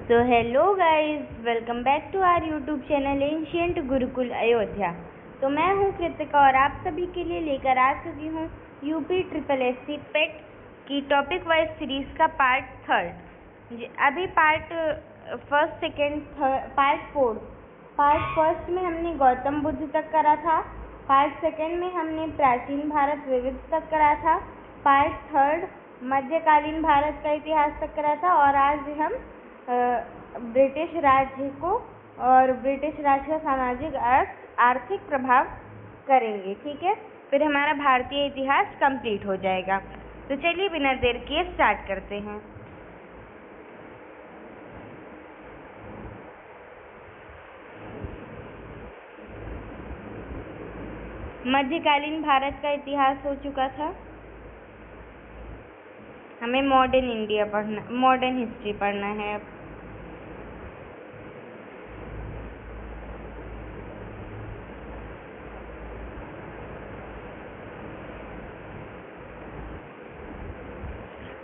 तो hello guys, welcome back to our YouTube channel ancient Gurukul Ayodhya. तो मैं हूं कृतिका और आप सभी के लिए लेकर आ चुकी हूं यूपी ट्रिपल एससी पेट की टॉपिक वाइज सीरीज का पार्ट 3। अभी part first second part 4 part first में हमने गौतम बुद्ध तक करा था। पार्ट सेकेंड में हमने प्राचीन भारत विविध तक करा था। पार्ट थर्ड मध्यकालीन भारत का इतिहास तक करा था। और आज हम ब्रिटिश राज्य को और ब्रिटिश राज्य का सामाजिक आर्थिक प्रभाव करेंगे। ठीक है, फिर हमारा भारतीय इतिहास कंप्लीट हो जाएगा। तो चलिए बिना देर किए स्टार्ट करते हैं। मध्यकालीन भारत का इतिहास हो चुका था। हमें मॉडर्न हिस्ट्री पढ़ना है अब।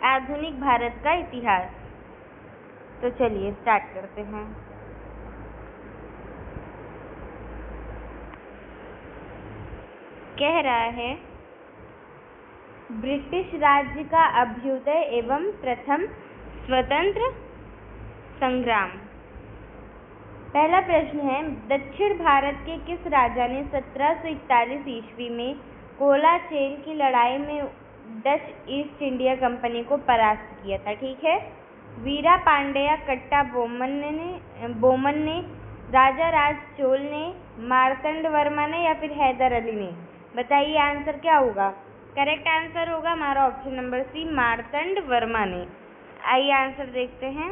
आधुनिक भारत का इतिहास। तो चलिए स्टार्ट करते हैं। कह रहा है ब्रिटिश राज्य का अभ्युदय एवं प्रथम स्वतंत्र संग्राम। पहला प्रश्न है, दक्षिण भारत के किस राजा ने 1741 ईस्वी में कोलाचेन की लड़ाई में डच ईस्ट इंडिया कंपनी को परास्त किया था? ठीक है, वीरा पांड्या, कट्टा बोमन ने, राजा राज चोल ने, मार्तंड वर्मा ने या फिर हैदर अली ने? बताइए आंसर क्या होगा। करेक्ट आंसर होगा हमारा option number C, Marthanda Varma ने। आइए आंसर देखते हैं।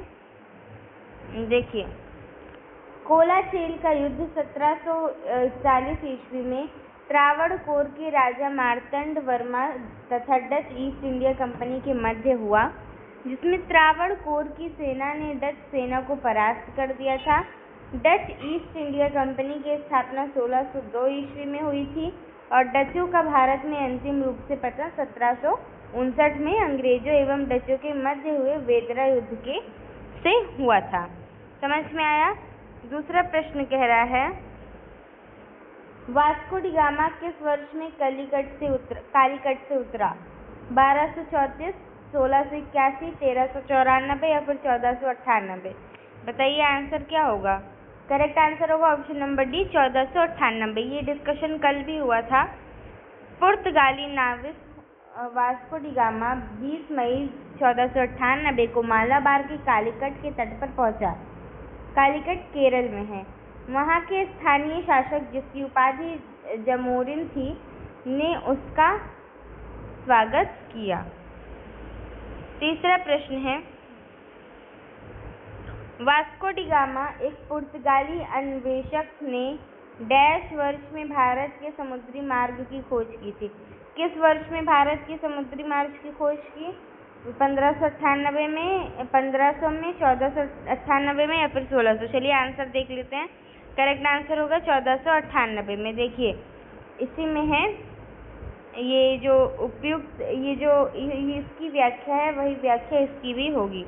देखिए, कोलाचेन का युद्ध 1741 ईस्वी में त्रावणकोर के राजा मार्तंड वर्मा तथा डच ईस्ट इंडिया कंपनी के मध्य हुआ, जिसमें त्रावणकोर की सेना ने डच सेना को परास्त कर दिया था। डच ईस्ट इंडिया कंपनी की स्थापना 1602 ईस्वी में हुई थी और डचों का भारत में अंतिम रूप से पतन 1759 में अंग्रेजों एवं डचों के मध्य हुए वेदरा युद्ध से हुआ था। समझ में आया। दूसरा प्रश्न कह रहा है, वास्को डी गामा किस वर्ष में कालीकट से उतरा? 1234, 1681, 1394 या फिर 1498? बताइए आंसर क्या होगा। करेक्ट आंसर होगा ऑप्शन नंबर डी, 1498। ये डिस्कशन कल भी हुआ था। पुर्तगाली नाविक वास्को डी गामा 20 मई 1498 को मालाबार के कालीकट के तट पर पहुंचा। कालीकट केरल में है। वहां के स्थानीय शासक, जिसकी उपाधि जमोरिन थी, ने उसका स्वागत किया। तीसरा प्रश्न है, वास्को डी गामा एक पुर्तगाली अन्वेषक ने डैश वर्ष में भारत के समुद्री मार्ग की खोज की थी? किस वर्ष में भारत के समुद्री मार्ग की खोज की? 1598 में, 1500 में, 1498 में या फिर 1600? चलिए आंसर देख लेते हैं। करेक्ट आंसर होगा 1498 में। देखिए इसी में है ये जो उपयुक्त, ये जो इसकी व्याख्या है वही व्याख्या इसकी भी होगी।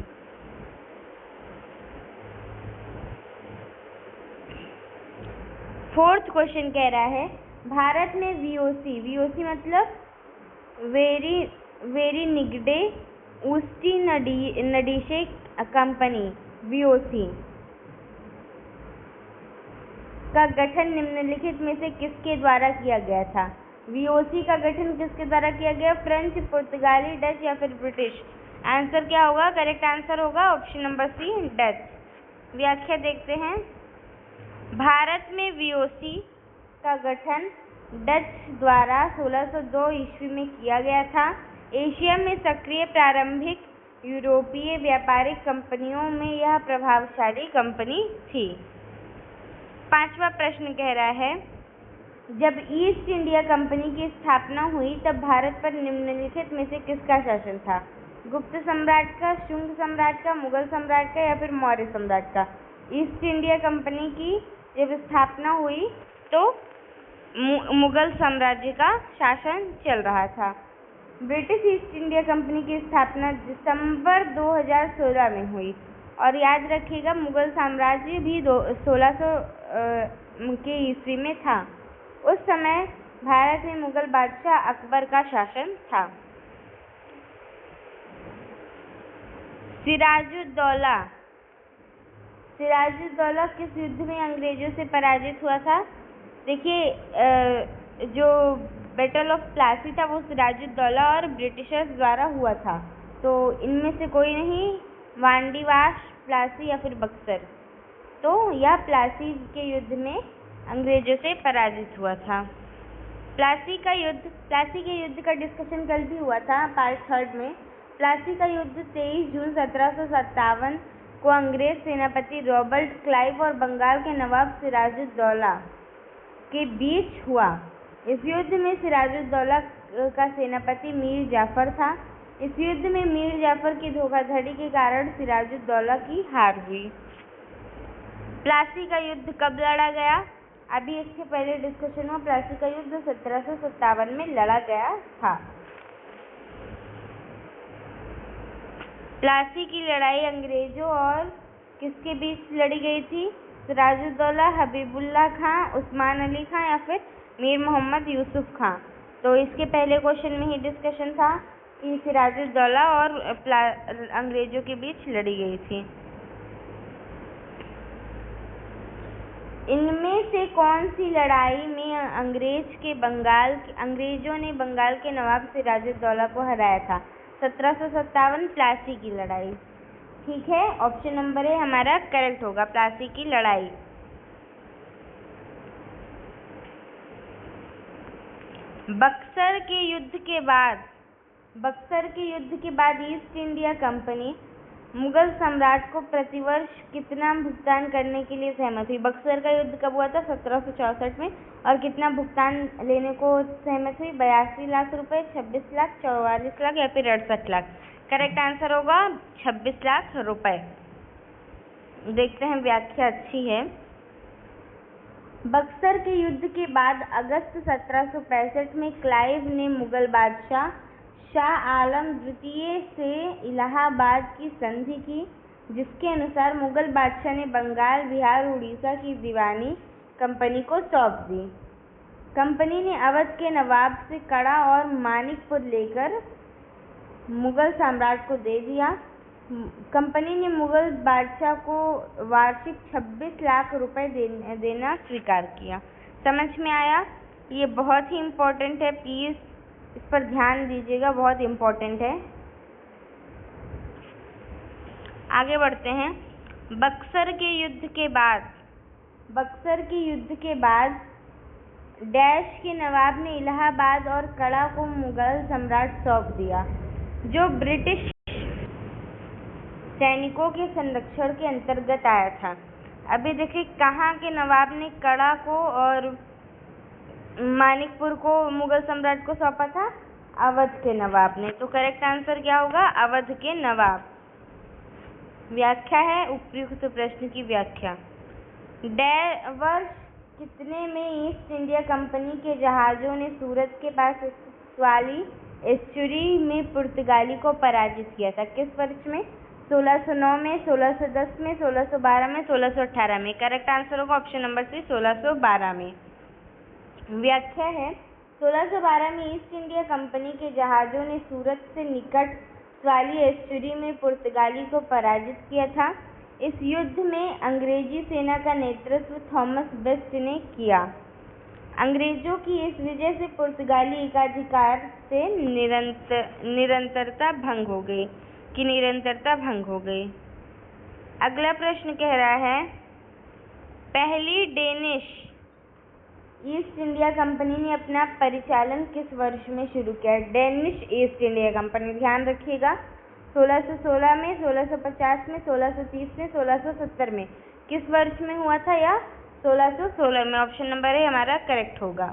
फोर्थ क्वेश्चन कह रहा है, भारत में वीओसी मतलब वेरी निगडे ऊस्टी नडीशे कंपनी वीओसी का गठन निम्नलिखित में से किसके द्वारा किया गया था? वीओसी का गठन किसके द्वारा किया गया? फ्रेंच, पुर्तगाली, डच या फिर ब्रिटिश? आंसर क्या होगा। करेक्ट आंसर होगा ऑप्शन नंबर सी, डच। व्याख्या देखते हैं। भारत में वीओसी का गठन डच द्वारा 1602 ईस्वी में किया गया था। एशिया में सक्रिय प्रारंभिक यूरोपीय व्यापारिक कंपनियों में यह प्रभावशाली कंपनी थी। पांचवा प्रश्न कह रहा है, जब ईस्ट इंडिया कंपनी की स्थापना हुई तब भारत पर निम्नलिखित में से किसका शासन था? गुप्त सम्राट का, शुंग सम्राट का, मुगल सम्राट का या फिर मौर्य सम्राट का? ईस्ट इंडिया कंपनी की जब स्थापना हुई तो मुगल साम्राज्य का शासन चल रहा था। ब्रिटिश ईस्ट इंडिया कंपनी की स्थापना दिसंबर 2016 में हुई। और याद रखिएगा मुगल साम्राज्य भी 1600 के ईस्वी में था। उस समय भारत में मुगल बादशाह अकबर का शासन था। सिराजुद्दौला किस युद्ध में अंग्रेजों से पराजित हुआ था? देखिए जो बैटल ऑफ प्लासी था वो सिराजुद्दौला और ब्रिटिशर्स द्वारा हुआ था। तो इनमें से कोई नहीं, वांडीवाश, प्लासी या फिर बक्सर। तो यह प्लासी के युद्ध में अंग्रेजों से पराजित हुआ था। प्लासी के युद्ध का डिस्कशन कल भी हुआ था पार्ट 3 में। प्लासी का युद्ध 23 जून 1757 को अंग्रेज सेनापति रॉबर्ट क्लाइव और बंगाल के नवाब सिराजुद्दौला के बीच हुआ। इस युद्ध में सिराजुद्दौला का सेनापति मीर जाफर था। इस युद्ध में मीर जाफर की धोखाधड़ी के कारण सिराजुद्दौला की हार हुई। प्लासी का युद्ध कब लड़ा गया? अभी इसके पहले डिस्कशन हुआ। प्लासी का युद्ध 1757 में लड़ा गया था। प्लासी की लड़ाई अंग्रेजों और किसके बीच लड़ी गई थी? सिराजुद्दौला, हबीबुल्लाह खां, उस्मान अली खां या फिर मीर मोहम्मद यूसुफ खां। तो इसके पहले क्वेश्चन में ही डिस्कशन था कि सिराजुद्दौला और अंग्रेजों के बीच लड़ी गई थी। इनमें से कौन सी लड़ाई में अंग्रेजों ने बंगाल के नवाब सिराजुद्दौला को हराया था? 1757 प्लासी की लड़ाई। ठीक है, ऑप्शन नंबर ए हमारा करेक्ट होगा, प्लासी की लड़ाई। बक्सर के युद्ध के बाद ईस्ट इंडिया कंपनी मुगल सम्राट को प्रतिवर्ष कितना भुगतान करने के लिए सहमत हुई? बक्सर का युद्ध कब हुआ था? 1764 में। और कितना भुगतान लेने को सहमत हुई? 82 लाख रुपए, 26 लाख, 44 लाख या फिर 68 लाख। करेक्ट आंसर होगा 26 लाख रुपए। देखते हैं, व्याख्या अच्छी है। बक्सर के युद्ध के बाद अगस्त 1765 में क्लाइव ने मुगल बादशाह शाह आलम द्वितीय से इलाहाबाद की संधि की, जिसके अनुसार मुगल बादशाह ने बंगाल, बिहार, उड़ीसा की दीवानी कंपनी को सौंप दी। कंपनी ने अवध के नवाब से कड़ा और मानिकपुर लेकर मुगल सम्राट को दे दिया। कंपनी ने मुगल बादशाह को वार्षिक 26 लाख रुपए देना स्वीकार किया। समझ में आया? ये बहुत ही इम्पोर्टेंट है, प्लीज इस पर ध्यान दीजिएगा, बहुत इम्पोर्टेंट है। आगे बढ़ते हैं। बक्सर के युद्ध के बाद डैश के नवाब ने इलाहाबाद और कड़ा को मुगल सम्राट सौंप दिया, जो ब्रिटिश सैनिकों के संरक्षण के अंतर्गत आया था। अभी देखिए, कहाँ के नवाब ने कड़ा को और मानिकपुर को मुगल सम्राट को सौंपा था? अवध के नवाब ने। तो करेक्ट आंसर क्या होगा? अवध के नवाब। व्याख्या है उपयुक्त प्रश्न की व्याख्या। वर्ष कितने में ईस्ट इंडिया कंपनी के जहाजों ने सूरत के पास स्वाली एस्चुरी में पुर्तगाली को पराजित किया था? किस वर्ष में? 1609 में, 1610 में, 1612 में, 1618 में। करेक्ट आंसर होगा ऑप्शन नंबर सी, 1612 में। व्याख्या है, 1612 में ईस्ट इंडिया कंपनी के जहाजों ने सूरत से निकट स्वाली एस्चुरी में पुर्तगाली को पराजित किया था। इस युद्ध में अंग्रेजी सेना का नेतृत्व थॉमस बेस्ट ने किया। अंग्रेजों की इस विजय से पुर्तगाली एकाधिकार से निरंतरता भंग हो गई। अगला प्रश्न कह रहा है, पहली डेनिश ईस्ट इंडिया कंपनी ने अपना परिचालन किस वर्ष में शुरू किया? डेनिश ईस्ट इंडिया कंपनी, ध्यान रखिएगा, 1616 में, 1650 में, 1630 में, 1670 में। किस वर्ष में हुआ था? या 1616 में। ऑप्शन नंबर ए हमारा करेक्ट होगा।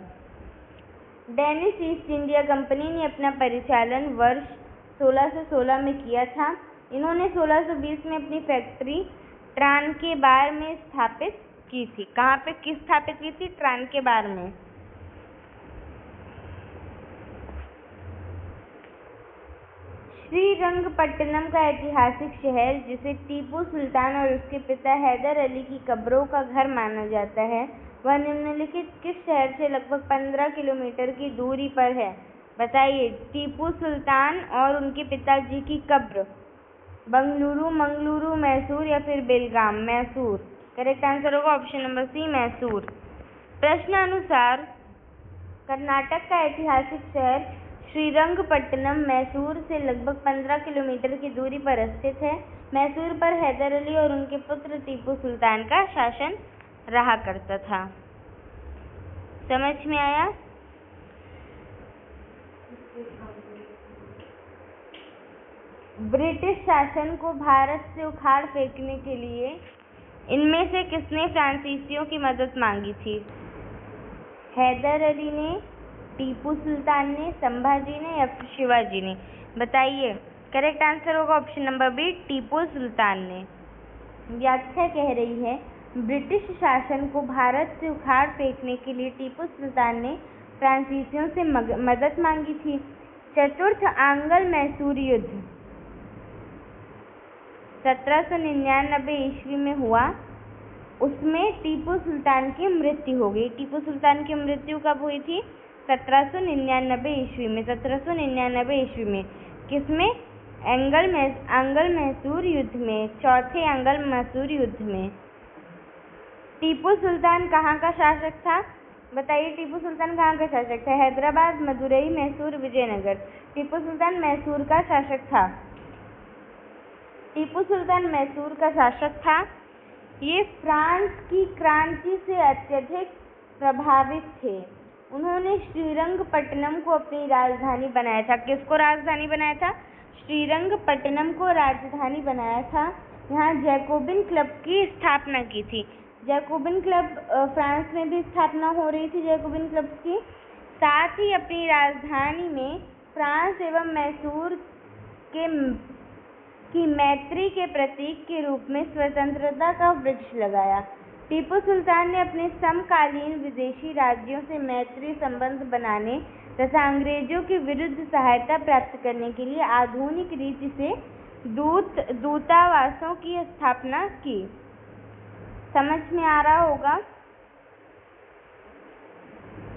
डेनिश ईस्ट इंडिया कंपनी ने अपना परिचालन वर्ष 1616 में किया था। इन्होंने 1620 में अपनी फैक्ट्री ट्रांकेबार में स्थापित की थी। कहाँ पे स्थापित की थी? ट्रांकेबार में। श्रीरंगपट्टनम का ऐतिहासिक शहर, जिसे टीपू सुल्तान और उसके पिता हैदर अली की कब्रों का घर माना जाता है, वह निम्नलिखित किस शहर से लगभग 15 किलोमीटर की दूरी पर है? बताइए। टीपू सुल्तान और उनके पिताजी की कब्र। बंगलुरु, मंगलुरु, मैसूर या फिर बेलगाम? मैसूर। करेक्ट आंसर होगा ऑप्शन नंबर सी, मैसूर। प्रश्नानुसार कर्नाटक का ऐतिहासिक शहर श्रीरंगपट्टनम मैसूर से लगभग 15 किलोमीटर की दूरी पर स्थित है। मैसूर पर हैदर अली और उनके पुत्र टीपू सुल्तान का शासन रहा करता था। समझ में आया? ब्रिटिश शासन को भारत से उखाड़ फेंकने के लिए इनमें से किसने फ्रांसीसियों की मदद मांगी थी? हैदर अली ने, टीपू सुल्तान ने, संभाजी ने या फिर शिवाजी ने? बताइए। करेक्ट आंसर होगा option number B, Tipu Sultan ने। व्याख्या कह रही है, ब्रिटिश शासन को भारत से उखाड़ फेंकने के लिए टीपू सुल्तान ने फ्रांसीसियों से मदद मांगी थी। चतुर्थ आंग्ल मैसूर युद्ध 1799 ईस्वी में हुआ। उसमें टीपू सुल्तान की मृत्यु हो गई। टीपू सुल्तान की मृत्यु कब हुई थी? 1799 ईस्वी में। 1799 ईस्वी में। किसमें? आंग्ल मैसूर युद्ध में, चौथे आंग्ल मैसूर युद्ध में। टीपू सुल्तान कहाँ का शासक था? बताइए। टीपू सुल्तान कहाँ का शासक था? हैदराबाद, मदुरई, मैसूर, विजयनगर? टीपू सुल्तान मैसूर का शासक था। टीपू सुल्तान मैसूर का शासक था। ये फ्रांस की क्रांति से अत्यधिक प्रभावित थे। उन्होंने श्रीरंगपट्टनम को अपनी राजधानी बनाया था। किसको राजधानी बनाया था? श्रीरंगपट्टनम को राजधानी बनाया था। यहाँ जैकोबिन क्लब की स्थापना की थी। जैकोबिन क्लब फ्रांस में भी स्थापना हो रही थी जैकोबिन क्लब की। साथ ही अपनी राजधानी में फ्रांस एवं मैसूर की मैत्री के प्रतीक के रूप में स्वतंत्रता का वृक्ष लगाया। टीपू सुल्तान ने अपने समकालीन विदेशी राज्यों से मैत्री संबंध बनाने तथा अंग्रेजों के विरुद्ध सहायता प्राप्त करने के लिए आधुनिक रीति से दूतावासों की स्थापना की। समझ में आ रहा होगा?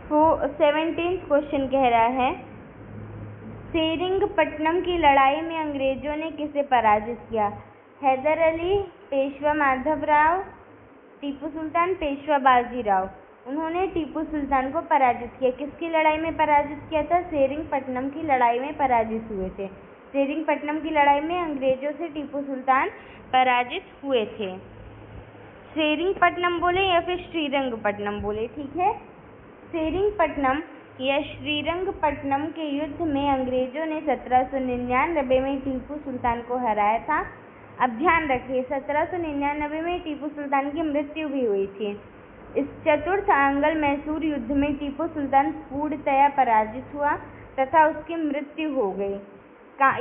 17th क्वेश्चन कह रहा है, सेरिंगपट्टनम की लड़ाई में अंग्रेजों ने किसे पराजित किया? हैदर अली, पेशवा माधवराव, टीपू सुल्तान, पेशवा बाजीराव? उन्होंने टीपू सुल्तान को पराजित किया। किसकी लड़ाई में पराजित किया था? सेरिंगपट्टनम की लड़ाई में पराजित हुए थे। सेरिंगपट्टनम की लड़ाई में अंग्रेजों से टीपू सुल्तान पराजित हुए थे। सेरिंगपट्टनम बोले या फिर श्रीरंगपट्टनम बोले, ठीक है। सेरिंगपट्टनम या श्रीरंगपट्टनम के युद्ध में अंग्रेजों ने 1799 में टीपू सुल्तान को हराया था। अब ध्यान रखिए, 1799 में टीपू सुल्तान की मृत्यु भी हुई थी। इस चतुर्थ आंग्ल मैसूर युद्ध में टीपू सुल्तान पूर्णतया पराजित हुआ तथा उसकी मृत्यु हो गई।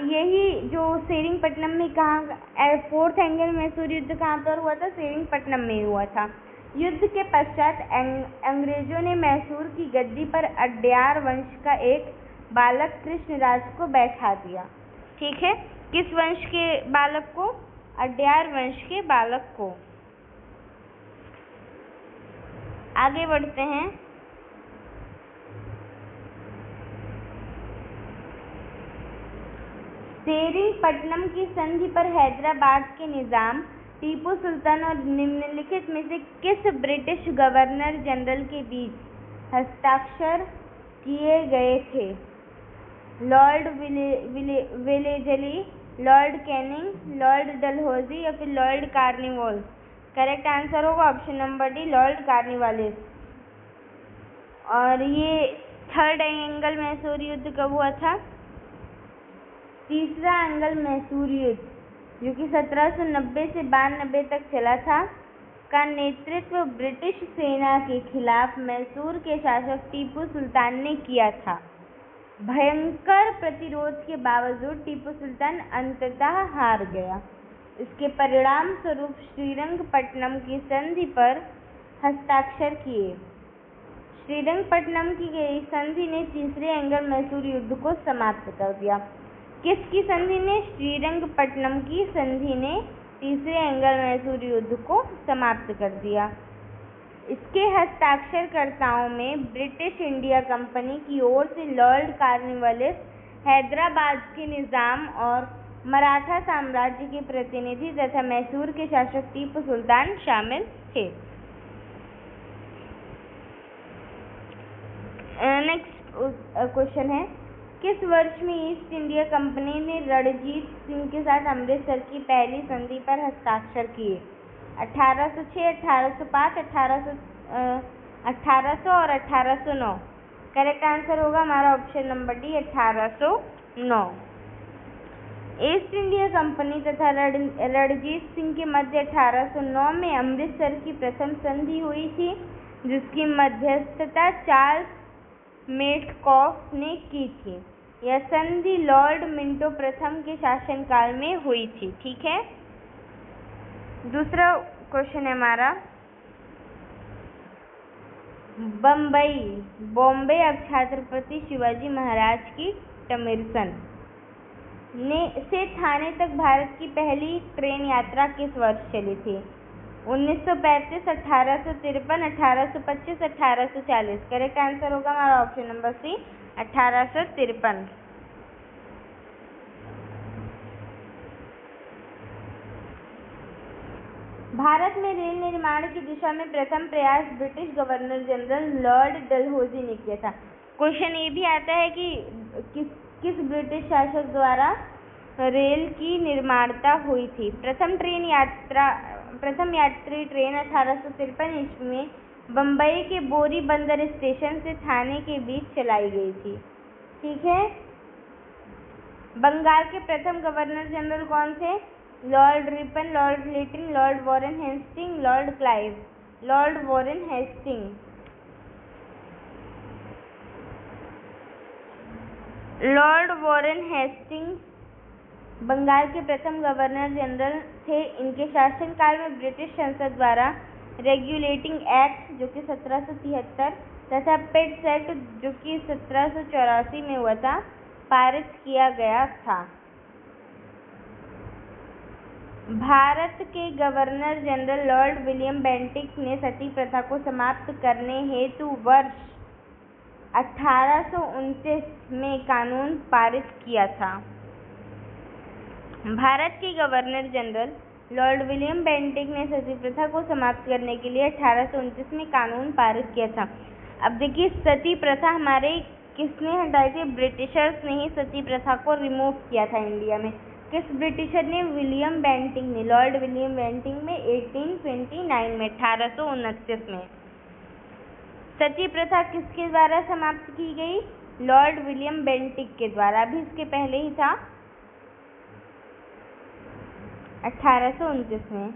यही जो सेरिंगपट्टनम में कहाँ फोर्थ आंग्ल मैसूर युद्ध कहाँ पर हुआ था? सेरिंगपट्टनम में हुआ था। युद्ध के पश्चात अंग्रेजों ने मैसूर की गद्दी पर अड्यार वंश का एक बालक कृष्णराज को बैठा दिया। ठीक है, किस वंश के बालक को? अड्यार वंश के बालक को। आगे बढ़ते हैं। सेरिंगपट्टनम की संधि पर हैदराबाद के निजाम टीपू सुल्तान और निम्नलिखित में से किस ब्रिटिश गवर्नर जनरल के बीच हस्ताक्षर किए गए थे? Lord Wellesley, Lord Canning, Lord Dalhousie या फिर लॉर्ड कार्नवालिस? करेक्ट आंसर होगा option number D, Lord Cornwallis. और ये थर्ड एंगल मैसूर युद्ध कब हुआ था? तीसरा आंग्ल मैसूर युद्ध, जो कि 1790 से 92 तक चला था, का नेतृत्व ब्रिटिश सेना के खिलाफ मैसूर के शासक टीपू सुल्तान ने किया था। भयंकर प्रतिरोध के बावजूद टीपू सुल्तान अंततः हार गया। इसके परिणाम स्वरूप श्रीरंगपट्टनम की संधि पर हस्ताक्षर किए। श्रीरंगपट्टनम की गई संधि ने तीसरे एंग्लो मैसूर युद्ध को समाप्त कर दिया। किसकी संधि ने? श्रीरंगपट्टनम की संधि ने तीसरे एंग्लो मैसूर युद्ध को समाप्त कर दिया। इसके हस्ताक्षरकर्ताओं में ब्रिटिश इंडिया कंपनी की ओर से लॉर्ड कॉर्नवालिस, हैदराबाद के निजाम और मराठा साम्राज्य के प्रतिनिधि तथा मैसूर के शासक टीपू सुल्तान शामिल थे। नेक्स्ट क्वेश्चन है, किस वर्ष में ईस्ट इंडिया कंपनी ने रणजीत सिंह के साथ अमृतसर की पहली संधि पर हस्ताक्षर किए? 1806, 1805, 1800 और 1809। करेक्ट आंसर होगा हमारा option number D, 1809। East India company तथा रणजीत सिंह के मध्य 1809 में अमृतसर की प्रथम संधि हुई थी, जिसकी मध्यस्थता चार्ल्स मेटकॉफ ने की थी। यह संधि लॉर्ड मिंटो प्रथम के शासनकाल में हुई थी। ठीक है। दूसरा क्वेश्चन है हमारा, बॉम्बे अब छत्रपति शिवाजी महाराज की टमिरसन से थाने तक भारत की पहली ट्रेन यात्रा किस वर्ष चली थी? 1935, 1853, 1825, 1840। करेक्ट आंसर होगा हमारा ऑप्शन नंबर सी, 1853। भारत में रेल निर्माण की दिशा में प्रथम प्रयास British governor general Lord Dalhousie ने किया था। क्वेश्चन ये भी आता है कि किस ब्रिटिश शासक द्वारा रेल की निर्माणता हुई थी? प्रथम यात्री ट्रेन 1853 ईस्वी में बम्बई के बोरी बंदर स्टेशन से थाने के बीच चलाई गई थी। ठीक है। बंगाल के प्रथम गवर्नर जनरल कौन थे? Lord Ripon, lord Lytton, lord Warren Hastings, lord Clive. Lord Warren Hastings. Lord Warren Hastings Bengal के प्रथम गवर्नर जनरल थे। इनके शासनकाल में ब्रिटिश संसद द्वारा रेगुलेटिंग एक्ट जो कि 1773 तथा पिट्स एक्ट जो कि 1784 में हुआ था, पारित किया गया था। भारत के governor general Lord William Bentinck ने सती प्रथा को समाप्त करने हेतु वर्ष 1829 में कानून पारित किया था। भारत के governor general Lord William Bentinck ने सती प्रथा को समाप्त करने के लिए 1829 में कानून पारित किया था। अब देखिए, सती प्रथा हमारे किसने हटाई थी? ब्रिटिशर्स ने ही सती प्रथा को रिमूव किया था इंडिया में। किस ब्रिटिशर ने? विलियम बेंटिक ने। लॉर्ड विलियम बेंटिक में 1829 में, 1829 में। सती प्रथा किसके द्वारा समाप्त की गई? लॉर्ड विलियम बेंटिक के द्वारा। अभी इसके पहले ही था 1829 में।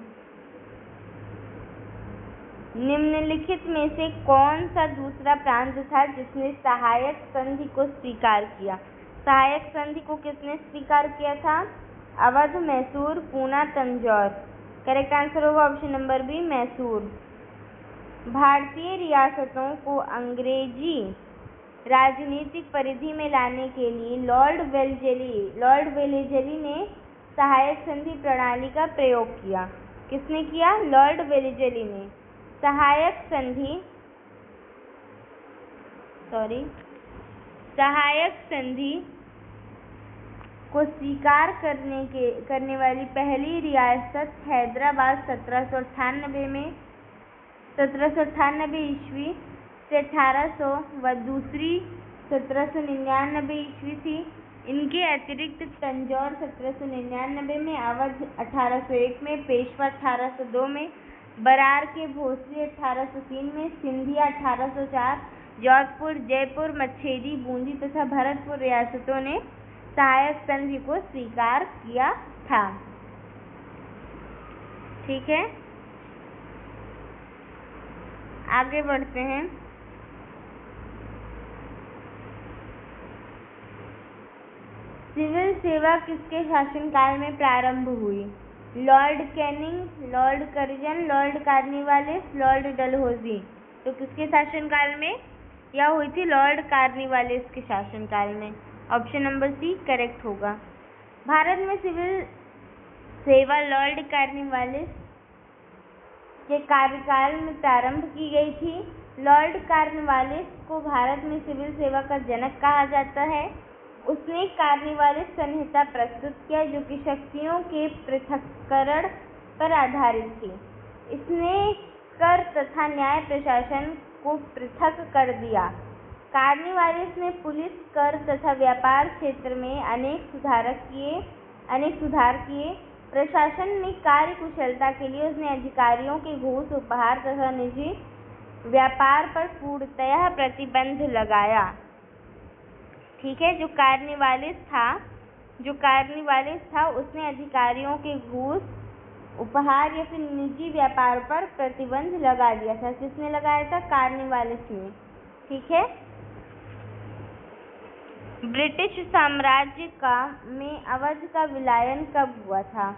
निम्नलिखित में से कौन सा दूसरा प्रांत था जिसने सहायक संधि को स्वीकार किया? सहायक संधि को किसने स्वीकार किया था? अवध, मैसूर, पूना, तंजौर। करेक्ट आंसर होगा ऑप्शन नंबर बी, मैसूर। भारतीय रियासतों को अंग्रेजी राजनीतिक परिधि में लाने के लिए लॉर्ड वेलेजली ने सहायक संधि प्रणाली का प्रयोग किया। किसने किया? लॉर्ड वेलेजली ने। सहायक संधि को स्वीकार करने वाली पहली रियासत हैदराबाद 1798 ईस्वी से 1800 व दूसरी 1799 ईस्वी थी। इनके अतिरिक्त तंजौर 1799 में, अवध 1801 में, पेशवा 1802 में, बरार के भोसले 1803 में, सिंधिया 1804, जोधपुर, जयपुर, मच्छेरी, बूंदी तथा भरतपुर रियासतों ने सहायक संधि को स्वीकार किया था। ठीक है, आगे बढ़ते हैं। सिविल सेवा किसके शासनकाल में प्रारंभ हुई? Lord Canning, Lord Curzon, Lord Cornwallis, Lord Dalhousie. तो किसके शासनकाल में यह हुई थी? लॉर्ड कॉर्नवालिस के शासनकाल में। ऑप्शन नंबर सी करेक्ट होगा। भारत में सिविल सेवा लॉर्ड कॉर्नवालिस के कार्यकाल में प्रारंभ की गई थी। लॉर्ड कॉर्नवालिस को भारत में सिविल सेवा का जनक कहा जाता है। उसने कॉर्नवालिस संहिता प्रस्तुत किया जो कि शक्तियों के पृथक्करण पर आधारित थी। इसने कर तथा न्याय प्रशासन को पृथक कर दिया। कॉर्नवालिस ने पुलिस, कर तथा व्यापार क्षेत्र में अनेक सुधार किए। प्रशासन में कार्य कुशलता के लिए उसने अधिकारियों के घूस, उपहार तथा निजी व्यापार पर पूर्णतः प्रतिबंध लगाया। ठीक है, जो कॉर्नवालिस था उसने अधिकारियों के घूस, उपहार या फिर निजी व्यापार पर प्रतिबंध लगा दिया था। किसने लगाया था? कॉर्नवालिस ने। ठीक है। ब्रिटिश साम्राज्य में अवध का विलयन कब हुआ था?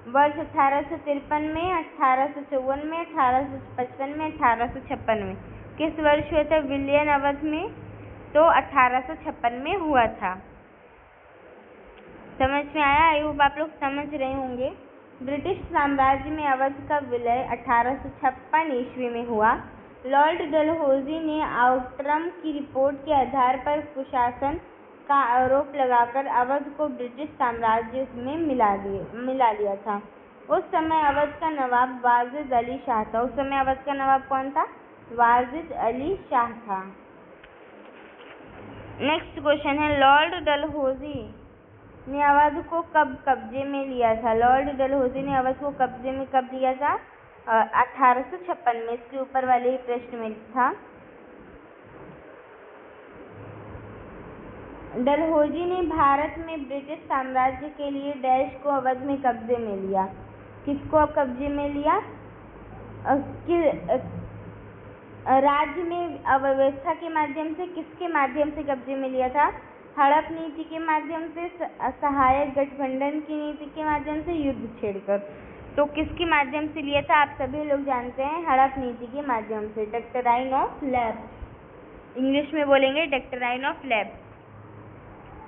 वर्ष 1853 में, 1854 में, 1855 में, 1856 में। किस वर्ष हुआ था विलयन अवध में? तो 1856 में हुआ था। समझ में आया? आई होप आप लोग समझ रहे होंगे। ब्रिटिश साम्राज्य में अवध का विलय 1856 ईस्वी में हुआ। लॉर्ड डलहौजी ने आउट्रम की रिपोर्ट के आधार पर कुशासन का आरोप लगाकर अवध को ब्रिटिश साम्राज्य में मिला लिया था। उस समय अवध का नवाब वाजिद अली शाह था। उस समय अवध का नवाब कौन था? वाजिद अली शाह था। नेक्स्ट क्वेश्चन है, लॉर्ड डलहौजी ने अवध को कब कब्जे में लिया था? लॉर्ड डलहौजी ने अवध को कब्जे में कब लिया था? 1856 में। इसके ऊपर वाले ही प्रश्न में था। डलहौजी ने भारत में ब्रिटिश साम्राज्य के लिए डैश को अवध में कब्जे में लिया। किसको कब्जे में लिया? राज्य में अव्यवस्था के माध्यम से, किसके माध्यम से कब्जे में लिया था? हड़प नीति के माध्यम से, सहायक गठबंधन की नीति के माध्यम से, युद्ध छेड़कर। तो किसके माध्यम से लिया था? आप सभी लोग जानते हैं, हड़प नीति के माध्यम से। डॉक्ट्राइन ऑफ लैप्स, इंग्लिश में बोलेंगे डॉक्ट्राइन ऑफ लैप्स।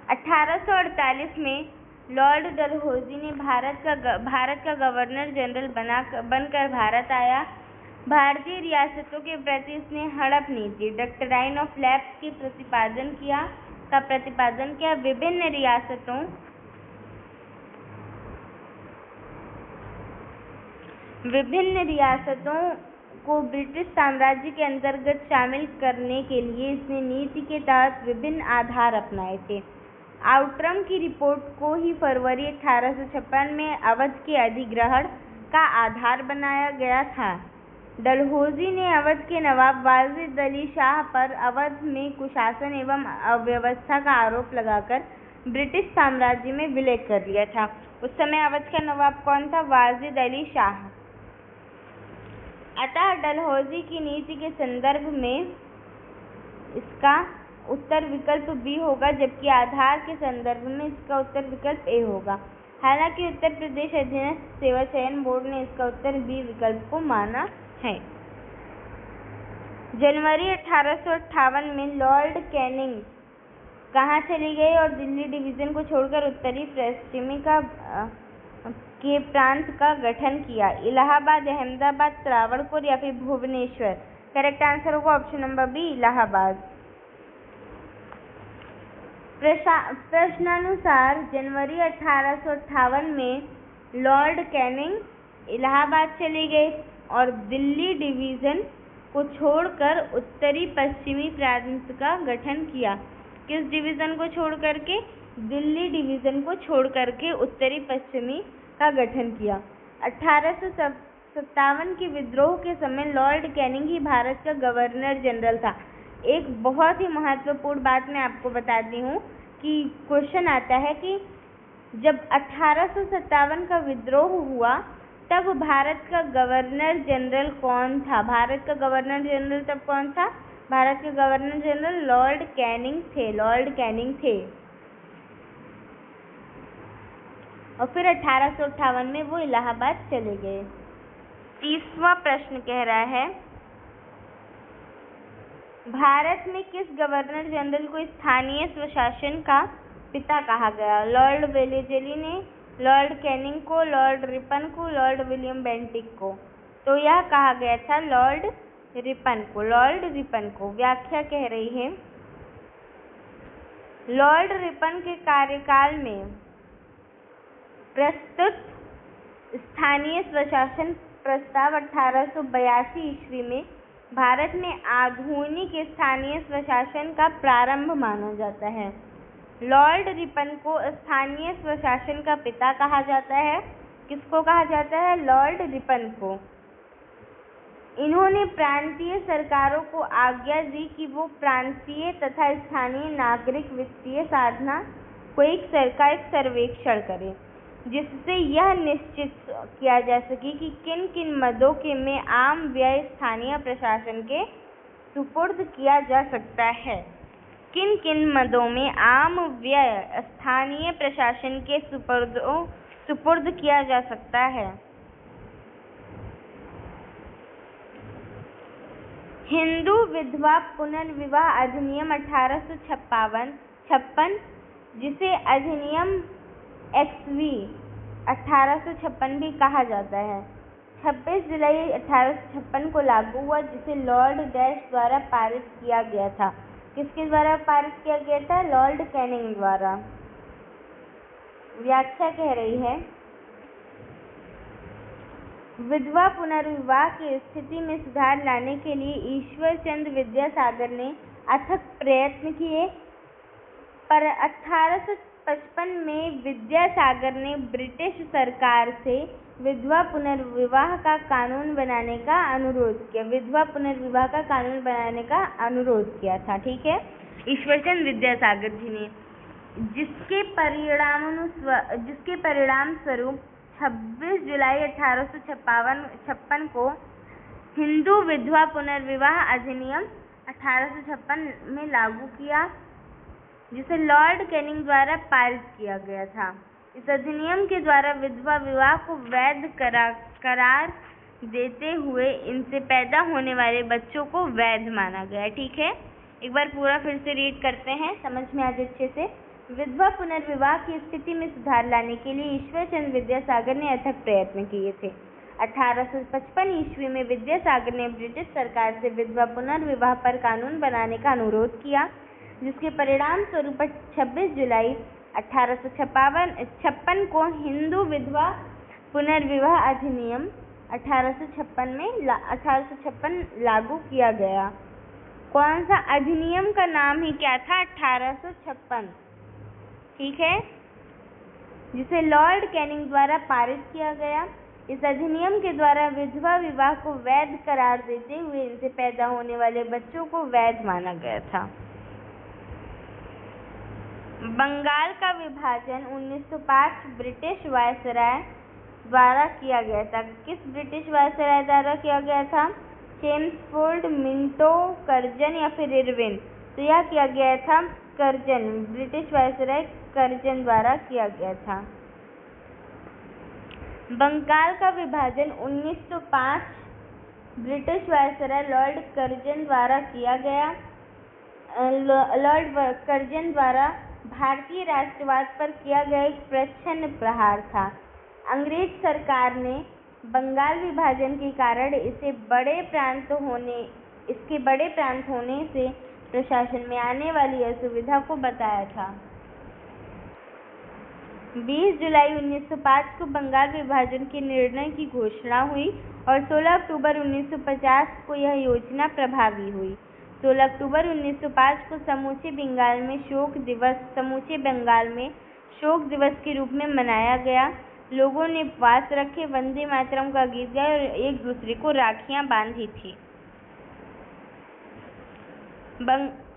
1848 में लॉर्ड डलहौजी ने भारत का गवर्नर जनरल बनकर भारत आया। भारतीय रियासतों के प्रति उसने हड़प नीति, डॉक्ट्राइन ऑफ लैप्स के प्रतिपादन किया। विभिन्न रियासतों को ब्रिटिश साम्राज्य के अंतर्गत शामिल करने के लिए इसने नीति के तहत विभिन्न आधार अपनाए थे। आउट्रम की रिपोर्ट को ही फरवरी 1856 में अवध के अधिग्रहण का आधार बनाया गया था। डलहौजी ने अवध के नवाब वाजिद अली शाह पर अवध में कुशासन एवं अव्यवस्था का आरोप लगाकर ब्रिटिश साम्राज्य में विलय कर लिया था। उस समय अवध का नवाब कौन था? वाजिद अली शाह। अतः डलहौजी की नीति के संदर्भ में इसका उत्तर विकल्प बी होगा, जबकि आधार के संदर्भ में इसका उत्तर विकल्प ए होगा। हालांकि उत्तर प्रदेश अधीनस्थ सेवा चयन बोर्ड ने इसका उत्तर बी विकल्प को माना है। जनवरी 1858 में लॉर्ड कैनिंग कहाँ चले गए और दिल्ली डिवीजन को छोड़कर उत्तरी पश्चिमी के प्रांत का गठन किया? इलाहाबाद, अहमदाबाद, त्रावणकोर या फिर भुवनेश्वर? करेक्ट आंसर होगा ऑप्शन नंबर बी, इलाहाबाद। प्रश्नानुसार जनवरी 1858 में लॉर्ड कैनिंग इलाहाबाद चले गए और दिल्ली डिवीजन को छोड़कर उत्तरी पश्चिमी प्रांत का गठन किया। किस डिवीजन को छोड़ करके? दिल्ली डिवीजन को छोड़ करके उत्तरी पश्चिमी का गठन किया। 1857 के विद्रोह के समय लॉर्ड कैनिंग ही भारत का गवर्नर जनरल था। एक बहुत ही महत्वपूर्ण बात मैं आपको बताती हूँ कि क्वेश्चन आता है कि जब 1857 का विद्रोह हुआ तब भारत का गवर्नर जनरल कौन था? भारत का गवर्नर जनरल तब कौन था? भारत के गवर्नर जनरल लॉर्ड कैनिंग थे। और फिर 1858 में वो इलाहाबाद चले गए। 30वां प्रश्न कह रहा है, भारत में किस गवर्नर जनरल को स्थानीय स्वशासन का पिता कहा गया? लॉर्ड वेलेज़ली ने, लॉर्ड कैनिंग को, लॉर्ड रिपन को, लॉर्ड विलियम बेंटिक को। तो यह कहा गया था लॉर्ड रिपन को, लॉर्ड रिपन को। व्याख्या कह रही है, लॉर्ड रिपन के कार्यकाल में प्रस्तुत स्थानीय स्वशासन प्रस्ताव 1882 ईस्वी में भारत में आधुनिक स्थानीय स्वशासन का प्रारंभ माना जाता है। लॉर्ड रिपन को स्थानीय स्वशासन का पिता कहा जाता है। किसको कहा जाता है? लॉर्ड रिपन को। इन्होंने प्रांतीय सरकारों को आज्ञा दी कि वो प्रांतीय तथा स्थानीय नागरिक वित्तीय साधना को एक सर्वेक्षण करें, जिससे यह निश्चित किया जा सके कि किन किन मदों के में आम व्यय स्थानीय प्रशासन के सुपुर्द किया जा सकता है। किन किन मदों में आम व्यय स्थानीय प्रशासन के सुपुर्द किया जा सकता है। हिंदू विधवा पुनर्विवाह अधिनियम 1856, जिसे अधिनियम XV 1856 भी कहा जाता है, 26 जुलाई 1856 को लागू हुआ, जिसे लॉर्ड डैश द्वारा पारित किया गया था। किसके द्वारा पारित किया गया था? लॉर्ड कैनिंग द्वारा। व्याख्या कह रही है, विधवा पुनर्विवाह की स्थिति में सुधार लाने के लिए ईश्वर चंद्र विद्यासागर ने अथक प्रयत्न किए, पर 1855 में विद्यासागर ने ब्रिटिश सरकार से विधवा पुनर्विवाह का कानून बनाने का अनुरोध किया। विधवा पुनर्विवाह का कानून बनाने का अनुरोध किया था, ठीक है, ईश्वरचंद्र विद्यासागर जी ने, जिसके परिणाम स्वरूप 26 जुलाई 1856 को हिंदू विधवा पुनर्विवाह अधिनियम 1856 में लागू किया, जिसे लॉर्ड कैनिंग द्वारा पारित किया गया था। इस अधिनियम के द्वारा विधवा विवाह को वैध करार देते हुए इनसे पैदा होने वाले बच्चों को वैध माना गया। ठीक है, एक बार पूरा फिर से रीड करते हैं, समझ में आ जाए अच्छे से। विधवा पुनर्विवाह की स्थिति में सुधार लाने के लिए ईश्वरचंद्र विद्यासागर ने अथक प्रयत्न किए थे। 1855 ईस्वी में विद्यासागर ने ब्रिटिश सरकार से विधवा पुनर्विवाह पर कानून बनाने का अनुरोध किया, जिसके परिणाम स्वरूप 26 जुलाई 1856 को हिंदू विधवा पुनर्विवाह अधिनियम 1856 लागू किया गया। कौन सा अधिनियम का नाम ही क्या था? 1856, ठीक है, जिसे लॉर्ड कैनिंग द्वारा पारित किया गया। इस अधिनियम के द्वारा विधवा विवाह को वैध करार देते हुए इनसे पैदा होने वाले बच्चों को वैध माना गया था। बंगाल का विभाजन 1905 ब्रिटिश वायसराय द्वारा किया गया था। किस ब्रिटिश वायसराय द्वारा किया गया था? चेम्सफोर्ड, मिंटो, कर्जन या फिर इरविन? तो यह किया गया था कर्जन, ब्रिटिश वायसराय कर्जन द्वारा किया गया था। बंगाल का विभाजन 1905 ब्रिटिश वायसराय लॉर्ड कर्जन द्वारा किया गया। लॉर्ड कर्जन द्वारा भारतीय राष्ट्रवाद पर किया गया एक प्रच्छन्न प्रहार था। अंग्रेज सरकार ने बंगाल विभाजन के कारण इसके बड़े प्रांत होने से प्रशासन में आने वाली असुविधा को बताया था। 20 जुलाई 1905 को बंगाल विभाजन के निर्णय की घोषणा हुई और 16 अक्टूबर 1950 को यह योजना प्रभावी हुई। 16 अक्टूबर 1905 को समूचे बंगाल में शोक दिवस के रूप में मनाया गया। लोगों ने उपवास रखे, वंदे मातरम का गीत गाया और एक दूसरे को राखियां बांधी थी।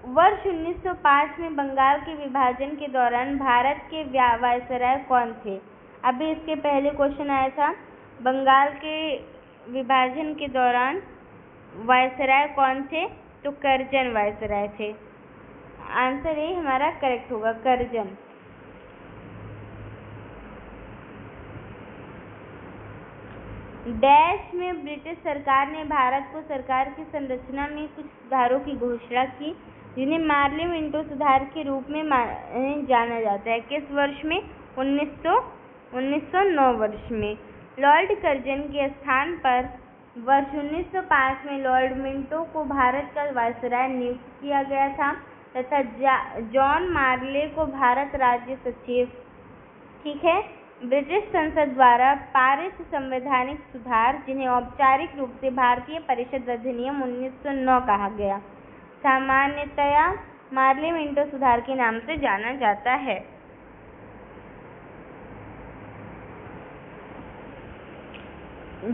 वर्ष 1905 में बंगाल के विभाजन के दौरान भारत के वायसराय कौन थे? अभी इसके पहले क्वेश्चन आया था, बंगाल के विभाजन के दौरान वायसराय कौन थे? तो कर्जन वायसराय थे। आंसर ए हमारा करेक्ट होगा, कर्जन। डैश में ब्रिटिश सरकार ने भारत को सरकार की संरचना में कुछ सुधारों की घोषणा की। जिन्हें मार्ले मिंटो सुधार के रूप में जाना जाता है। किस वर्ष में? 1909 वर्ष में। लॉर्ड कर्जन के स्थान पर वर्ष 1905 में लॉर्ड मिंटो को भारत का वायसराय नियुक्त किया गया था तथा जॉन मार्ले को भारत राज्य सचिव। ठीक है। ब्रिटिश संसद द्वारा पारित संवैधानिक सुधार, जिन्हें औपचारिक रूप से भारतीय परिषद अधिनियम 1909 कहा गया, सामान्यतया मार्ले मिंटो सुधार के नाम से जाना जाता है।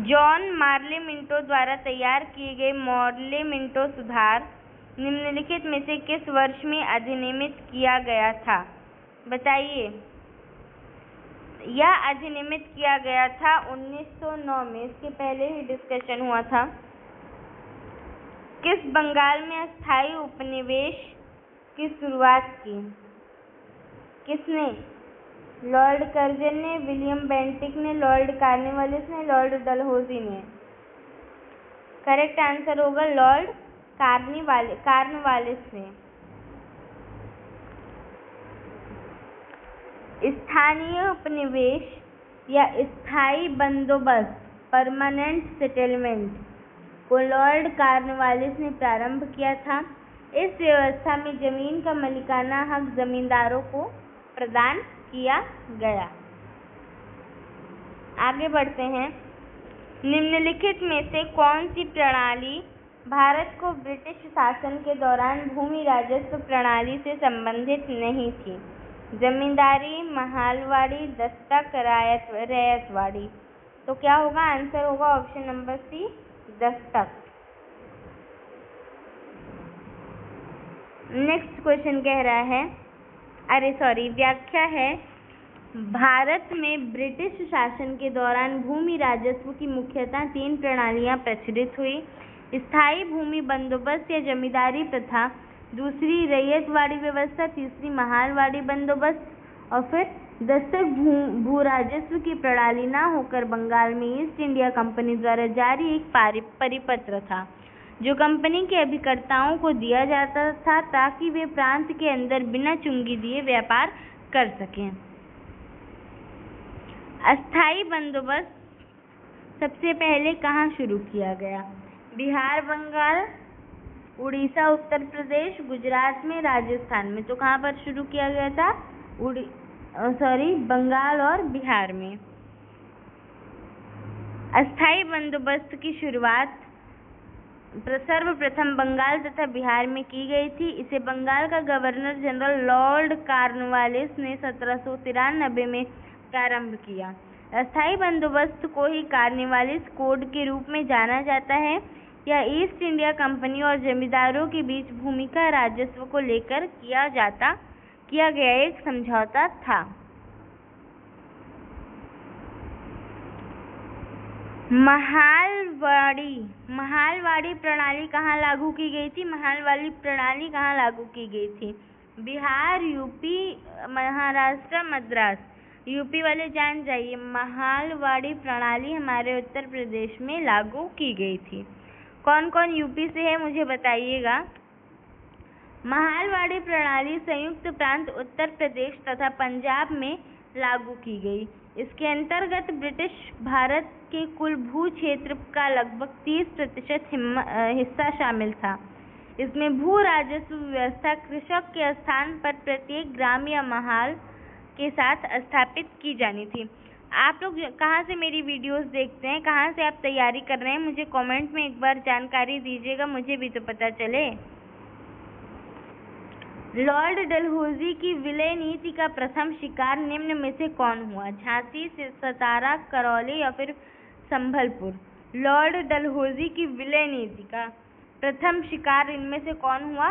जॉन मार्ले मिंटो द्वारा तैयार किए गए मार्ले मिंटो सुधार निम्नलिखित में से किस वर्ष में अधिनियमित किया गया था? बताइए। यह अधिनियमित किया गया था 1909 में। इसके पहले ही डिस्कशन हुआ था। किस बंगाल में अस्थायी उपनिवेश की शुरुआत की? किसने? लॉर्ड कर्जन ने, विलियम बेंटिक ने, लॉर्ड कार्नवालिस ने, लॉर्ड डलहौजी ने। करेक्ट आंसर होगा लॉर्ड कार्नवालिस ने। स्थानीय उपनिवेश या स्थायी बंदोबस्त, परमानेंट सेटलमेंट, को लॉर्ड कार्नवालिस ने प्रारंभ किया था। इस व्यवस्था में जमीन का मालिकाना हक जमींदारों को प्रदान किया गया। आगे बढ़ते हैं। निम्नलिखित में से कौन सी प्रणाली भारत को ब्रिटिश शासन के दौरान भूमि राजस्व प्रणाली से संबंधित नहीं थी? जमींदारी, महालवाड़ी, दस्तक, रैयतवाड़ी। तो क्या होगा? आंसर होगा ऑप्शन नंबर सी, दस्तक। नेक्स्ट क्वेश्चन कह रहा है, व्याख्या है, भारत में ब्रिटिश शासन के दौरान भूमि राजस्व की मुख्यतः 3 प्रणालियां प्रचलित हुई। स्थायी भूमि बंदोबस्त या जमींदारी प्रथा, दूसरी रैयतवाड़ी व्यवस्था, तीसरी महालवाड़ी बंदोबस्त और फिर दस्तक भू राजस्व की प्रणाली न होकर बंगाल में ईस्ट इंडिया कंपनी द्वारा जारी एक परिपत्र था जो कंपनी के अभिकर्ताओं को दिया जाता था ताकि वे प्रांत के अंदर बिना चुंगी दिए व्यापार कर सकें। अस्थायी बंदोबस्त सबसे पहले कहाँ शुरू किया गया? बिहार, बंगाल, उड़ीसा, उत्तर प्रदेश, गुजरात में, राजस्थान में। तो कहाँ पर शुरू किया गया था? बंगाल और बिहार में। अस्थायी बंदोबस्त की शुरुआत सर्वप्रथम बंगाल तथा बिहार में की गई थी। इसे बंगाल का गवर्नर जनरल लॉर्ड कॉर्नवालिस ने 1793 में प्रारंभ किया। अस्थायी बंदोबस्त को ही कॉर्नवालिस कोड के रूप में जाना जाता है। यह ईस्ट इंडिया कंपनी और जमींदारों के बीच भूमि का राजस्व को लेकर किया गया एक समझौता था। महालवाड़ी प्रणाली कहाँ लागू की गई थी? महालवाड़ी प्रणाली कहाँ लागू की गई थी? बिहार, यूपी, महाराष्ट्र, मद्रास। यूपी वाले जान जाइए, महालवाड़ी प्रणाली हमारे उत्तर प्रदेश में लागू की गई थी। कौन कौन यूपी से है मुझे बताइएगा। महालवाड़ी प्रणाली संयुक्त प्रांत उत्तर प्रदेश तथा पंजाब में लागू की गई। इसके अंतर्गत ब्रिटिश भारत के कुल भू क्षेत्र का लगभग 30% हिस्सा शामिल था। इसमें भू राजस्व व्यवस्था कृषक के स्थान पर प्रत्येक ग्राम या महाल के साथ स्थापित की जानी थी। आप लोग कहाँ से मेरी वीडियोस देखते हैं, कहाँ से आप तैयारी कर रहे हैं, मुझे कमेंट में एक बार जानकारी दीजिएगा, मुझे भी तो पता चले। लॉर्ड डलहौजी की विलय नीति का प्रथम शिकार निम्न में से कौन हुआ? झांसी, सतारा, करौली या फिर संभलपुर। लॉर्ड डलहौजी की विलय नीति का प्रथम शिकार इनमें से कौन हुआ?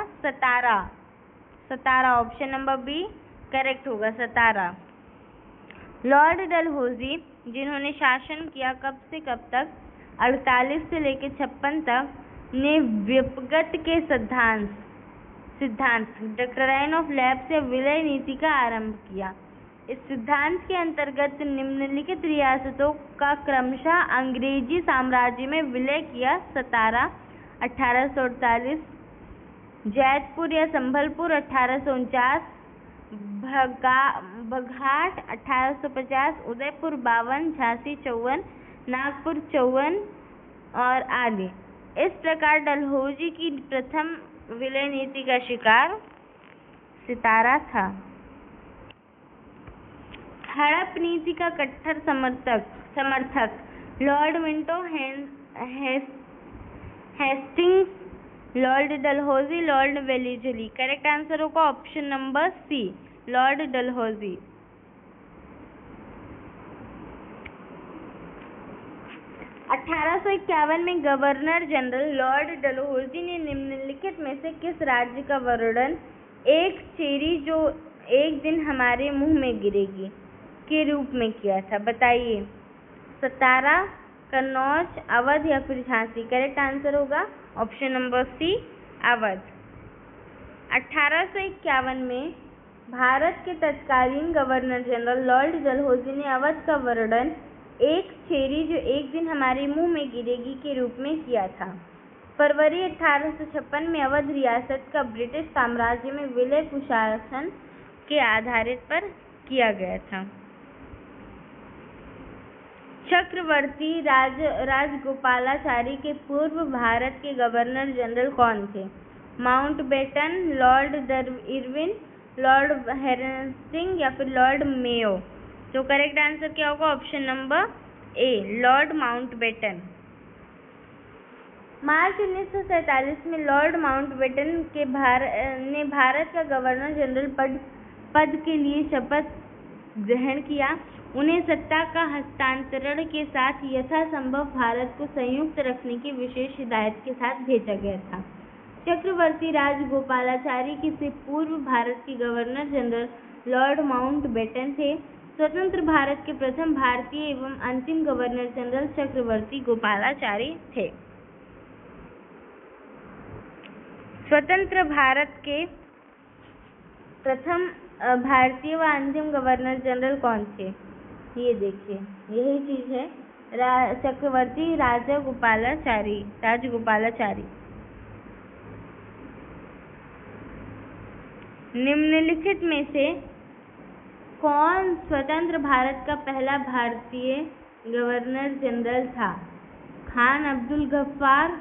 सतारा ऑप्शन नंबर बी करेक्ट होगा, सतारा। लॉर्ड डलहौजी जिन्होंने शासन किया कब से कब तक? 48 से लेकर 56 तक, ने व्युत्पत्ति के सिद्धांत डॉक्ट्राइन ऑफ लैप्स से विलय नीति का आरंभ किया। इस सिद्धांत के अंतर्गत निम्नलिखित रियासतों का क्रमशः अंग्रेजी साम्राज्य में विलय किया। सतारा 1848, जैतपुर या संभलपुर 1849, बघाट 1850, उदयपुर 52, झांसी 54, नागपुर 54 और आदि। इस प्रकार डलहौजी की प्रथम विलय नीति का शिकार सितारा था। हड़प नीति का कट्टर समर्थक Lord Minto, Hastings, Lord Dalhousie, Lord Wellesley. Correct answer होगा option number C, Lord Dalhousie. 1851 में गवर्नर जनरल लॉर्ड डलहौजी ने निम्नलिखित में से किस राज्य का वर्णन एक चेरी जो एक दिन हमारे मुंह में गिरेगी के रूप में किया था? बताइए। सतारा, कन्नौज, अवध या फिर झांसी? करेक्ट आंसर होगा ऑप्शन नंबर सी, अवध। 1851 में भारत के तत्कालीन गवर्नर जनरल लॉर्ड डलहौजी ने अवध का वर्णन एक चेरी जो एक दिन हमारे मुंह में गिरेगी के रूप में किया था। फरवरी 1856 में अवध रियासत का ब्रिटिश साम्राज्य में विलय कुशासन के आधारित पर किया गया था। चक्रवर्ती राजगोपालाचारी के पूर्व भारत के गवर्नर जनरल कौन थे? Mountbatten, Lord Irwin, Lord Hastings या फिर लॉर्ड मेयो? तो करेक्ट आंसर क्या होगा? Option number A, Lord Mountbatten. मार्च 1947 में लॉर्ड माउंटबेटन ने भारत का गवर्नर जनरल पद के लिए शपथ ग्रहण किया। उन्हें सत्ता का हस्तांतरण के साथ यथासंभव भारत को संयुक्त रखने की विशेष हिदायत के साथ भेजा गया था। चक्रवर्ती राजगोपालाचारी से पूर्व भारत के गवर्नर जनरल लॉर्ड माउंटबेटन थे। स्वतंत्र भारत के प्रथम भारतीय एवं अंतिम गवर्नर जनरल चक्रवर्ती गोपालाचारी थे। स्वतंत्र भारत के प्रथम भारतीय व अंतिम गवर्नर जनरल कौन थे? ये देखिए, यही चीज है, चक्रवर्ती राजगोपालाचारी। निम्नलिखित में से कौन स्वतंत्र भारत का पहला भारतीय गवर्नर जनरल था? खान अब्दुल गफ्फार,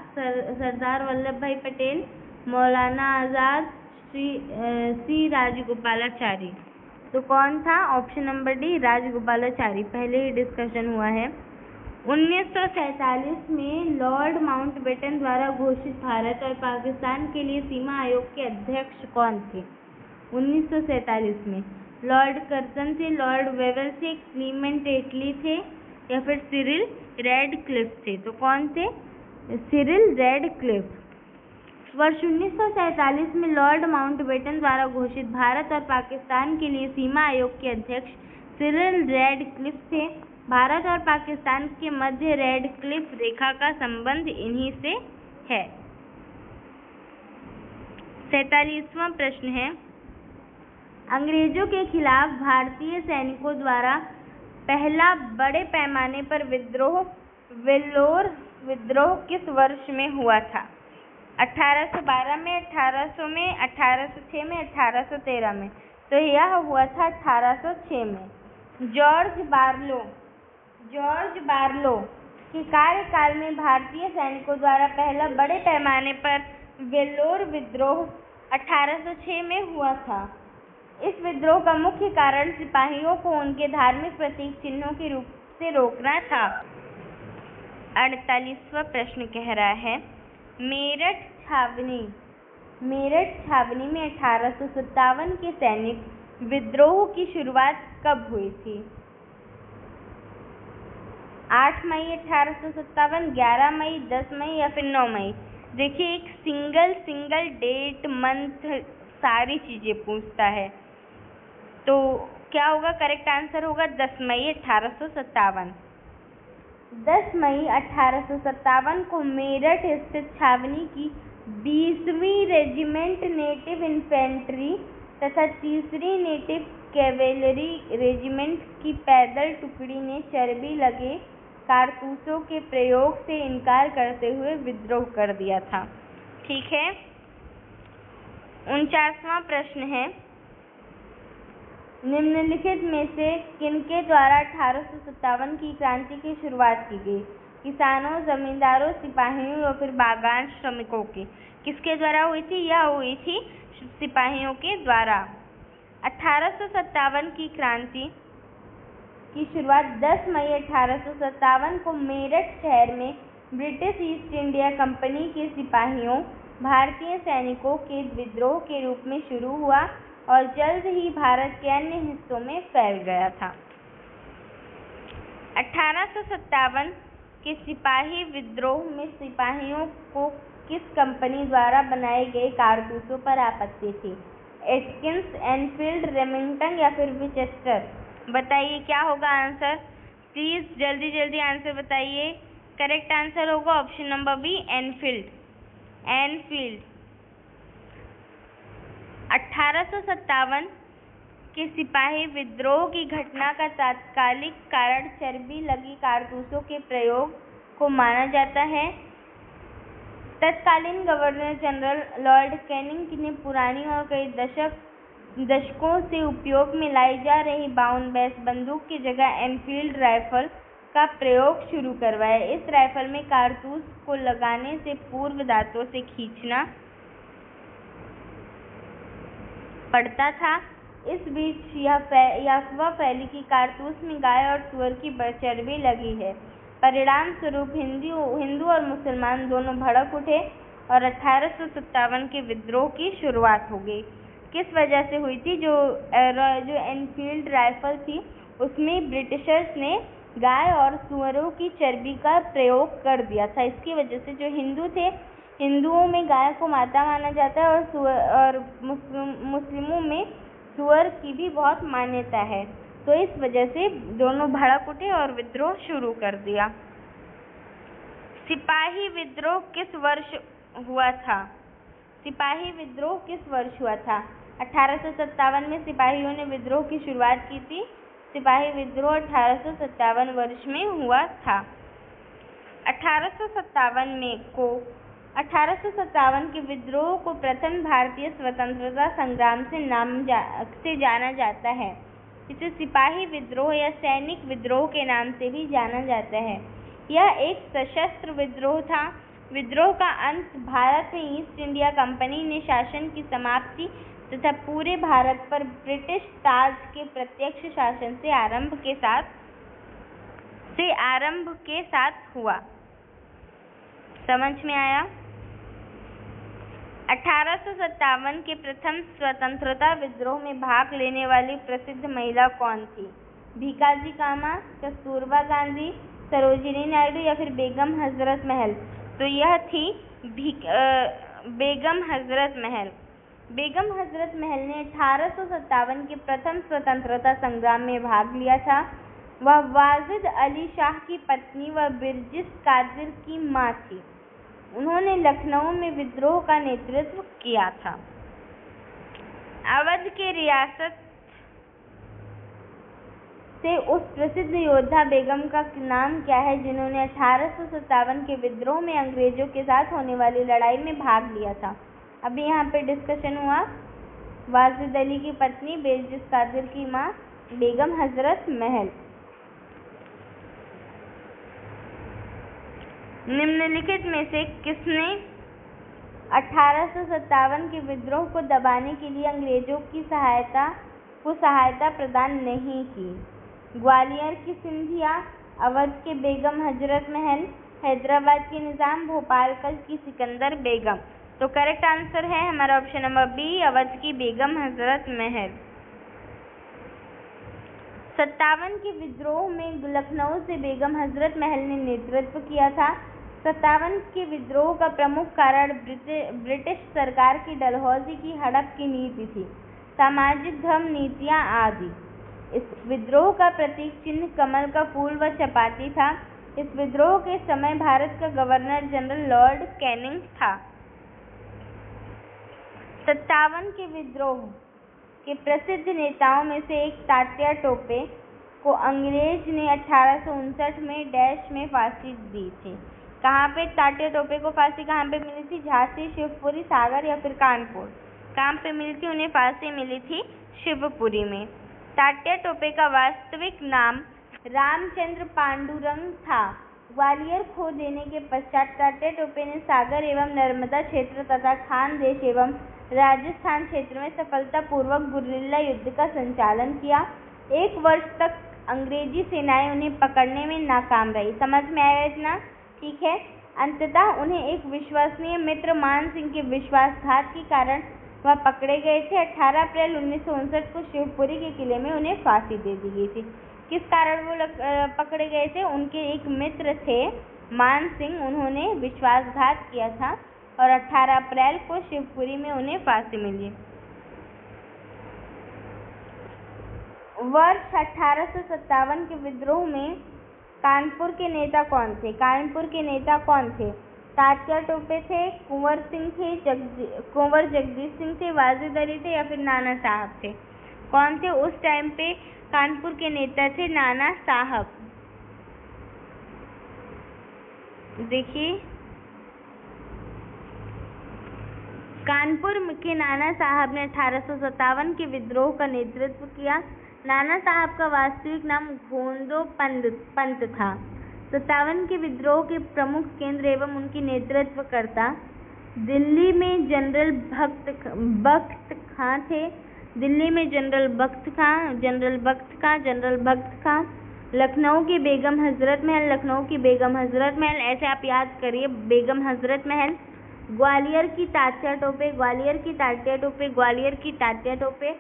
सरदार वल्लभ भाई पटेल, मौलाना आजाद, सी राजगोपालाचारी? तो कौन था? Option number D, Rajagopalachari. पहले ही डिस्कशन हुआ है। 1947 में लॉर्ड माउंटबेटन द्वारा घोषित भारत और पाकिस्तान के लिए सीमा आयोग के अध्यक्ष कौन थे? 1947 में लॉर्ड कर्जन थे, लॉर्ड वेवेल थे, क्लीमेंट एटली थे या फिर सिरिल रेडक्लिफ थे? तो कौन थे? Cyril Radcliffe. वर्ष 1947 में लॉर्ड माउंटबेटन द्वारा घोषित भारत और पाकिस्तान के लिए सीमा आयोग के अध्यक्ष सिरिल रेडक्लिफ थे। भारत और पाकिस्तान के मध्य रेडक्लिफ रेखा का संबंध इन्हीं से है। 47वां प्रश्न है, अंग्रेजों के खिलाफ भारतीय सैनिकों द्वारा पहला बड़े पैमाने पर वेल्लोर विद्रोह किस वर्ष में हुआ था? 1812 में, 1800 में, 1806 में, 1813 में? तो यह हुआ था 1806 में। जॉर्ज बार्लो के कार्यकाल में भारतीय सैनिकों द्वारा पहला बड़े पैमाने पर वेल्लोर विद्रोह 1806 में हुआ था। इस विद्रोह का मुख्य कारण सिपाहियों को उनके धार्मिक प्रतीक चिन्हों के रूप से रोकना था। 48वां प्रश्न कह रहा है, मेरठ छावनी में 1857 के सैनिक विद्रोह की शुरुआत कब हुई थी? 8 मई 1857, 11 मई, 10 मई या फिर 9 मई? देखिए, एक सिंगल डेट, मंथ, सारी चीजें पूछता है, तो क्या होगा? करेक्ट आंसर होगा 10 मई 1857। 10 मई 1857 को मेरठ स्थित छावनी की 20वीं रेजिमेंट नेटिव इन्फेंट्री तथा 3री नेटिव कैवेलरी रेजिमेंट की पैदल टुकड़ी ने चर्बी लगे कारतूसों के प्रयोग से इनकार करते हुए विद्रोह कर दिया था। ठीक है, 49वां प्रश्न है, निम्नलिखित में से किनके द्वारा 1857 की क्रांति की शुरुआत की गई? किसानों, जमींदारों, सिपाहियों या फिर बागान श्रमिकों की? किसके द्वारा हुई थी? यह हुई थी सिपाहियों के द्वारा। 1857 की क्रांति की शुरुआत 10 मई 1857 को मेरठ शहर में ब्रिटिश ईस्ट इंडिया कंपनी के सिपाहियों, भारतीय सैनिकों के विद्रोह के रूप में शुरू हुआ और जल्द ही भारत के अन्य हिस्सों में फैल गया था। 1857 के सिपाही विद्रोह में सिपाहियों को किस कंपनी द्वारा बनाए गए कारतूसों पर आपत्ति थी? एटकिंस, एनफील्ड, रेमिंगटन या फिर विचेस्टर? बताइए क्या होगा आंसर? प्लीज जल्दी जल्दी आंसर बताइए। करेक्ट आंसर होगा ऑप्शन नंबर बी, एनफील्ड। 1857 के सिपाही विद्रोह की घटना का तात्कालिक कारण चर्बी लगी कारतूसों के प्रयोग को माना जाता है। तत्कालीन गवर्नर जनरल लॉर्ड कैनिंग ने पुरानी और कई दशकों से उपयोग में लाई जा रही बाउंड बेस बंदूक की जगह एनफील्ड राइफल का प्रयोग शुरू करवाया। इस राइफल में कारतूस को लगाने से पूर्व दांतों से खींचना पड़ता था। इस बीच यह अफवाह फैली कि कारतूस में गाय और सूअर की चर्बी लगी है। परिणाम स्वरूप हिंदू और मुसलमान दोनों भड़क उठे और 1857 के विद्रोह की शुरुआत हो गई। किस वजह से हुई थी? जो एनफील्ड राइफल थी उसमें ब्रिटिशर्स ने गाय और सूअरों की चर्बी का प्रयोग कर दिया था। इसकी वजह से जो हिंदू थे, हिंदुओं में गाय को माता माना जाता है और मुस्लिमों में सूअर की भी बहुत मान्यता है। तो इस वजह से दोनों भड़क उठे और विद्रोह शुरू कर दिया। सिपाही विद्रोह किस वर्ष हुआ था? सिपाही विद्रोह किस वर्ष हुआ था? 1857 में सिपाहियों ने विद्रोह की शुरुआत की थी। सिपाही विद्रोह 1857 वर्ष में हुआ था। 1857 के विद्रोह को प्रथम भारतीय स्वतंत्रता संग्राम से जाना जाता है। इसे सिपाही विद्रोह या सैनिक विद्रोह के नाम से भी जाना जाता है। यह एक सशस्त्र विद्रोह था। विद्रोह का अंत भारत में ईस्ट इंडिया कंपनी ने शासन की समाप्ति तथा पूरे भारत पर ब्रिटिश ताज के प्रत्यक्ष शासन से आरंभ के साथ हुआ। समझ में आया? 1857 के प्रथम स्वतंत्रता विद्रोह में भाग लेने वाली प्रसिद्ध महिला कौन थी? भीकाजी कामा, कस्तूरबा गांधी, सरोजिनी नायडू या फिर बेगम हजरत महल? तो यह थी बेगम हजरत महल। बेगम हजरत महल ने 1857 के प्रथम स्वतंत्रता संग्राम में भाग लिया था। वह वाजिद अली शाह की पत्नी व बिरजिस कादिर की मां थी। उन्होंने लखनऊ में विद्रोह का नेतृत्व किया था। अवध के रियासत से उस प्रसिद्ध योद्धा बेगम का नाम क्या है जिन्होंने 1857 के विद्रोह में अंग्रेजों के साथ होने वाली लड़ाई में भाग लिया था? अभी यहाँ पे डिस्कशन हुआ। वाजिद अली की पत्नी, बिरजिस कादिर की मां, बेगम हजरत महल। निम्नलिखित में से किसने 1857 के विद्रोह को दबाने के लिए अंग्रेजों की सहायता प्रदान नहीं की? ग्वालियर की सिंधिया, अवध के बेगम हजरत महल, हैदराबाद के निजाम, भोपाल की सिकंदर बेगम? तो करेक्ट आंसर है हमारा ऑप्शन नंबर बी, अवध की बेगम हजरत महल। 57 के विद्रोह में लखनऊ से बेगम हजरत महल ने नेतृत्व किया था। 57 के विद्रोह का प्रमुख कारण ब्रिटिश सरकार की डलहौजी की हड़प की नीति थी, सामाजिक धर्म नीतियां आदि। इस विद्रोह का प्रतीक चिन्ह कमल का फूल व चपाती था। इस विद्रोह के समय भारत का गवर्नर जनरल लॉर्ड कैनिंग था। 57 के विद्रोह के प्रसिद्ध नेताओं में से एक तात्या टोपे को अंग्रेज ने 1859 में डैश में फांसी दी थी। कहाँ पे तात्या टोपे को फांसी कहाँ पे मिली थी? झांसी, शिवपुरी, सागर या फिर कानपुर? कहाँ पे मिली थी? उन्हें फांसी मिली थी शिवपुरी में। तात्या टोपे का वास्तविक नाम रामचंद्र पांडुरंग था। ग्वालियर खो देने के पश्चात तात्या टोपे ने सागर एवं नर्मदा क्षेत्र तथा खानदेश एवं राजस्थान क्षेत्र में सफलतापूर्वक गुरिल्ला युद्ध का संचालन किया। 1 वर्ष तक अंग्रेजी सेनाएं उन्हें पकड़ने में नाकाम रही। समझ में आया इतना? ठीक है। अंततः उन्हें एक विश्वसनीय मित्र मान सिंह के विश्वासघात के कारण वह पकड़े गए थे। 18 अप्रैल 1959 को शिवपुरी के किले में उन्हें फांसी दे दी गई थी। किस कारण वो पकड़े गए थे? उनके एक मित्र थे मान सिंह, उन्होंने विश्वासघात किया था और 18 अप्रैल को शिवपुरी में उन्हें फांसी मिली। वर्ष 1857 के विद्रोह में कानपुर के नेता कौन थे? कानपुर के नेता कौन थे? तात्या टोपे थे, कुंवर सिंह थे, कुंवर जगदीश सिंह थे, वाजिद अली थे या फिर नाना साहब थे? कौन थे उस टाइम पे कानपुर के नेता? थे नाना साहब। देखिए, कानपुर के नाना साहब ने 1857 के विद्रोह का नेतृत्व किया। नाना साहब का वास्तविक नाम घोंदो पंत था। 57 के विद्रोह के प्रमुख केंद्र एवं उनकी नेतृत्वकर्ता दिल्ली में जनरल बख्त खां थे। दिल्ली में जनरल बख्त खां, लखनऊ की बेगम हजरत महल, लखनऊ की बेगम हजरत महल, ऐसे आप याद करिए, बेगम हजरत महल। ग्वालियर की तात्या टोपे, ग्वालियर की तात्या टोपे, ग्वालियर की तात्या टोपे।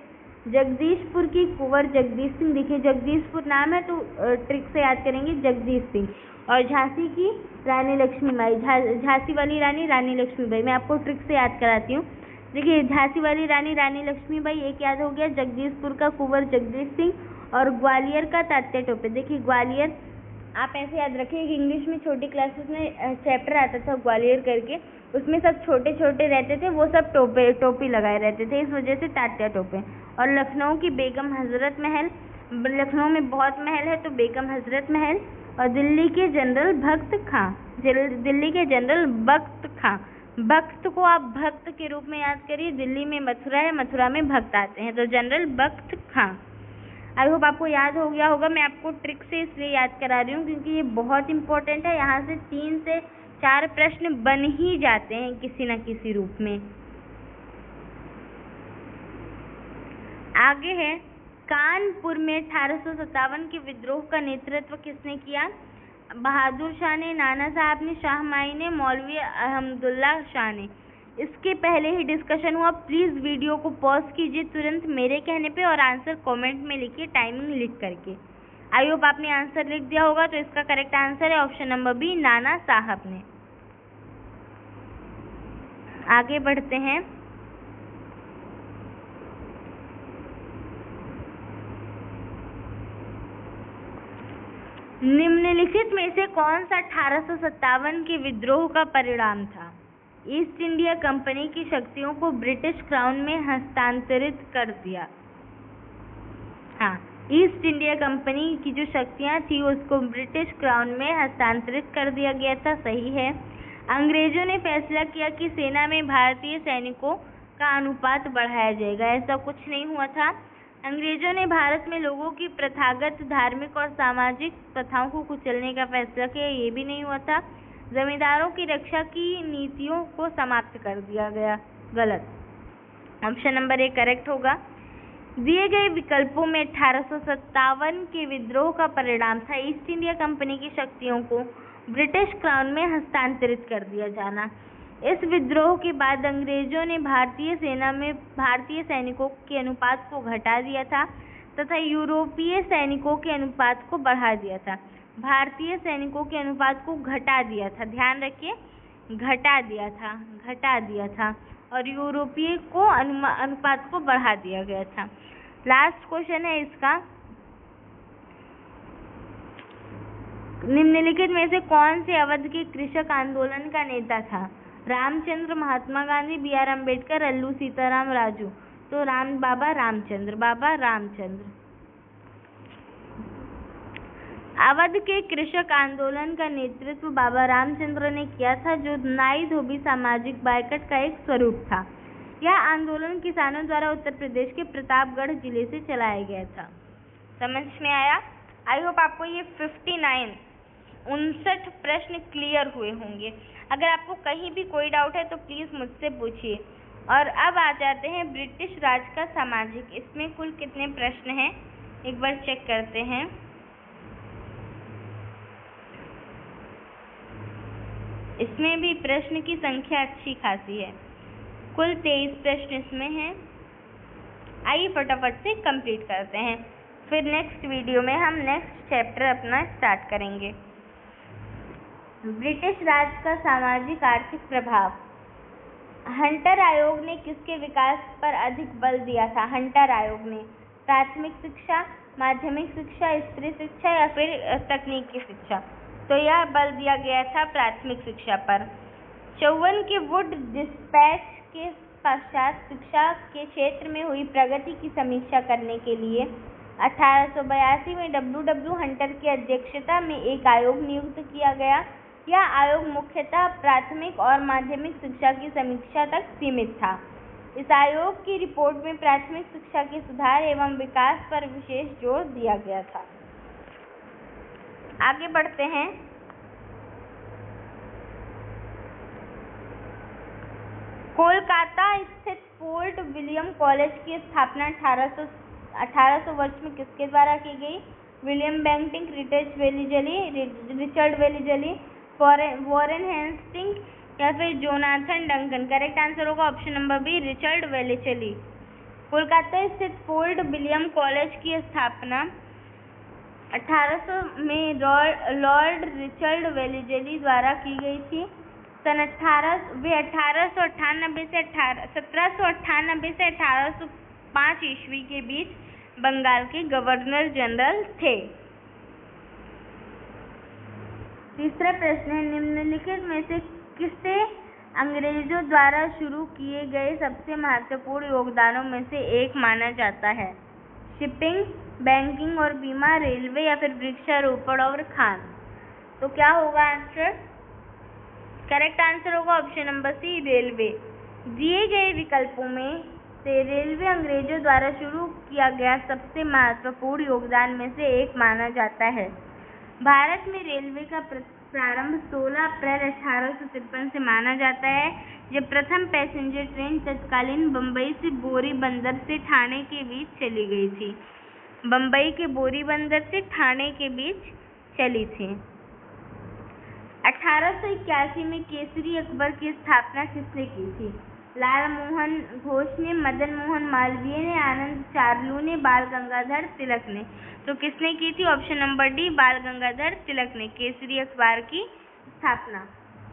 जगदीशपुर की कुंवर जगदीश सिंह, देखिए जगदीशपुर नाम है तो ट्रिक से याद करेंगे जगदीश सिंह। और झांसी की रानी लक्ष्मीबाई, झांसी वाली रानी लक्ष्मीबाई, मैं आपको ट्रिक से याद कराती हूँ। देखिए झांसी वाली रानी लक्ष्मीबाई एक याद हो गया, जगदीशपुर का कुंवर जगदीश सिंह और ग्वालियर का तात्या टोपे। देखिए ग्वालियर आप ऐसे याद रखिए कि इंग्लिश में छोटी क्लासेस में चैप्टर आता था ग्वालियर करके, उसमें सब छोटे छोटे रहते थे, वो सब टोपी लगाए रहते थे, इस वजह से तात्या टोपे। और लखनऊ की बेगम हजरत महल, लखनऊ में बहुत महल है तो बेगम हजरत महल। और दिल्ली के जनरल बख्त खां, दिल्ली के जनरल बख्त खां। भक्त को आप भक्त के रूप में याद करिए, दिल्ली में मथुरा है, मथुरा में भक्त आते हैं, तो general Bakht Khan. I hope आपको याद हो गया होगा। मैं आपको ट्रिक से इसलिए याद करा रही हूँ क्योंकि ये बहुत इंपॉर्टेंट है। यहाँ से 3 से 4 प्रश्न बन ही जाते हैं किसी न किसी रूप में। आगे है, कानपुर में 1857 के विद्रोह का नेतृत्व किसने किया? बहादुर शाह ने, नाना साहब ने, शाह माई ने, मौलवी अहमदुल्ला शाह ने। इसके पहले ही डिस्कशन हुआ। प्लीज़ वीडियो को पॉज कीजिए तुरंत मेरे कहने पे और आंसर कमेंट में लिखिए, टाइमिंग लिख करके। आई होप आपने आंसर लिख दिया होगा। तो इसका करेक्ट आंसर है ऑप्शन नंबर बी, नाना साहब ने। आगे बढ़ते हैं। निम्नलिखित में से कौन सा 1857 के विद्रोह का परिणाम था? ईस्ट इंडिया कंपनी की शक्तियों को ब्रिटिश क्राउन में हस्तांतरित कर दिया। हाँ, ईस्ट इंडिया कंपनी की जो शक्तियाँ थी उसको ब्रिटिश क्राउन में हस्तांतरित कर दिया गया था, सही है। अंग्रेजों ने फैसला किया कि सेना में भारतीय सैनिकों का अनुपात बढ़ाया जाएगा। ऐसा कुछ नहीं हुआ था। अंग्रेजों ने भारत में लोगों की प्रथागत धार्मिक और सामाजिक प्रथाओं को कुचलने का फैसला किया, ये भी नहीं हुआ था। जमींदारों की रक्षा की नीतियों को समाप्त कर दिया गया, गलत। ऑप्शन नंबर ए करेक्ट होगा। दिए गए विकल्पों में 1857 के विद्रोह का परिणाम था ईस्ट इंडिया कंपनी की शक्तियों को ब्रिटिश क्राउन में हस्तांतरित कर दिया जाना। इस विद्रोह के बाद अंग्रेजों ने भारतीय सेना में भारतीय सैनिकों के अनुपात को घटा दिया था तथा यूरोपीय सैनिकों के अनुपात को बढ़ा दिया था। भारतीय सैनिकों के अनुपात को घटा दिया था, ध्यान रखिए, घटा दिया था और यूरोपीय को अनुपात को बढ़ा दिया गया था। लास्ट क्वेश्चन है इसका, निम्नलिखित में से कौन से अवध के कृषक आंदोलन का नेता था? रामचंद्र, महात्मा गांधी, बी.आर. अम्बेडकर, अल्लू सीताराम राजू। तो बाबा रामचंद्र। अवध के कृषक आंदोलन का नेतृत्व बाबा रामचंद्र ने किया था, जो नाई धोबी सामाजिक बायकट का एक स्वरूप था। यह आंदोलन किसानों द्वारा उत्तर प्रदेश के प्रतापगढ़ जिले से चलाया गया था। समझ में आया? आई होप आपको ये 59 प्रश्न क्लियर हुए होंगे। अगर आपको कहीं भी कोई डाउट है तो प्लीज़ मुझसे पूछिए। और अब आ जाते हैं ब्रिटिश राज का सामाजिक। इसमें कुल कितने प्रश्न हैं एक बार चेक करते हैं। इसमें भी प्रश्न की संख्या अच्छी खासी है, कुल 23 प्रश्न इसमें हैं। आइए फटाफट से कंप्लीट करते हैं, फिर नेक्स्ट वीडियो में हम नेक्स्ट चैप्टर अपना स्टार्ट करेंगे। ब्रिटिश राज का सामाजिक आर्थिक प्रभाव। हंटर आयोग ने किसके विकास पर अधिक बल दिया था? हंटर आयोग ने प्राथमिक शिक्षा, माध्यमिक शिक्षा, स्त्री शिक्षा या फिर तकनीकी शिक्षा? तो यह बल दिया गया था प्राथमिक शिक्षा पर। 54 के वुड डिस्पैच के पश्चात शिक्षा के क्षेत्र में हुई प्रगति की समीक्षा करने के लिए 1882 में W. हंटर की अध्यक्षता में एक आयोग नियुक्त किया गया। यह आयोग मुख्यतः प्राथमिक और माध्यमिक शिक्षा की समीक्षा तक सीमित था। इस आयोग की रिपोर्ट में प्राथमिक शिक्षा के सुधार एवं विकास पर विशेष जोर दिया गया था। आगे बढ़ते हैं। कोलकाता स्थित फोर्ट विलियम कॉलेज की स्थापना 1800 वर्ष में किसके द्वारा की गई? William Bentinck, Richard Wellesley, Warren Hastings या फिर जोनाथन डंकन? करेक्ट आंसर होगा option number B, Richard Wellesley. Kolkata स्थित फोर्ट विलियम कॉलेज की स्थापना 1800 में लॉर्ड रिचर्ड वेलीजली द्वारा की गई थी। सन 1798 से 1805 ईस्वी के बीच बंगाल के गवर्नर जनरल थे। तीसरा प्रश्न है, निम्नलिखित में से किसे अंग्रेजों द्वारा शुरू किए गए सबसे महत्वपूर्ण योगदानों में से एक माना जाता है? शिपिंग, बैंकिंग और बीमा, रेलवे या फिर वृक्षारोपण और खान? तो क्या होगा आंसर? करेक्ट आंसर होगा ऑप्शन नंबर सी, रेलवे। दिए गए विकल्पों में से रेलवे अंग्रेजों द्वारा शुरू किया गया सबसे महत्वपूर्ण योगदान में से एक माना जाता है। भारत में रेलवे का प्रारंभ 16 अप्रैल 1853 से माना जाता है, जब प्रथम पैसेंजर ट्रेन तत्कालीन बम्बई से बोरी बंदर से ठाणे के बीच चली गई थी। बम्बई के बोरी बंदर से ठाणे के बीच चली थी। 1881 में केसरी अखबार की स्थापना किसने की थी? लाल मोहन घोष ने, मदन मोहन मालवीय ने, आनंद चार्लू ने, बाल गंगाधर तिलक ने? तो किसने की थी? ऑप्शन नंबर डी, बाल गंगाधर तिलक ने केसरी अखबार की स्थापना।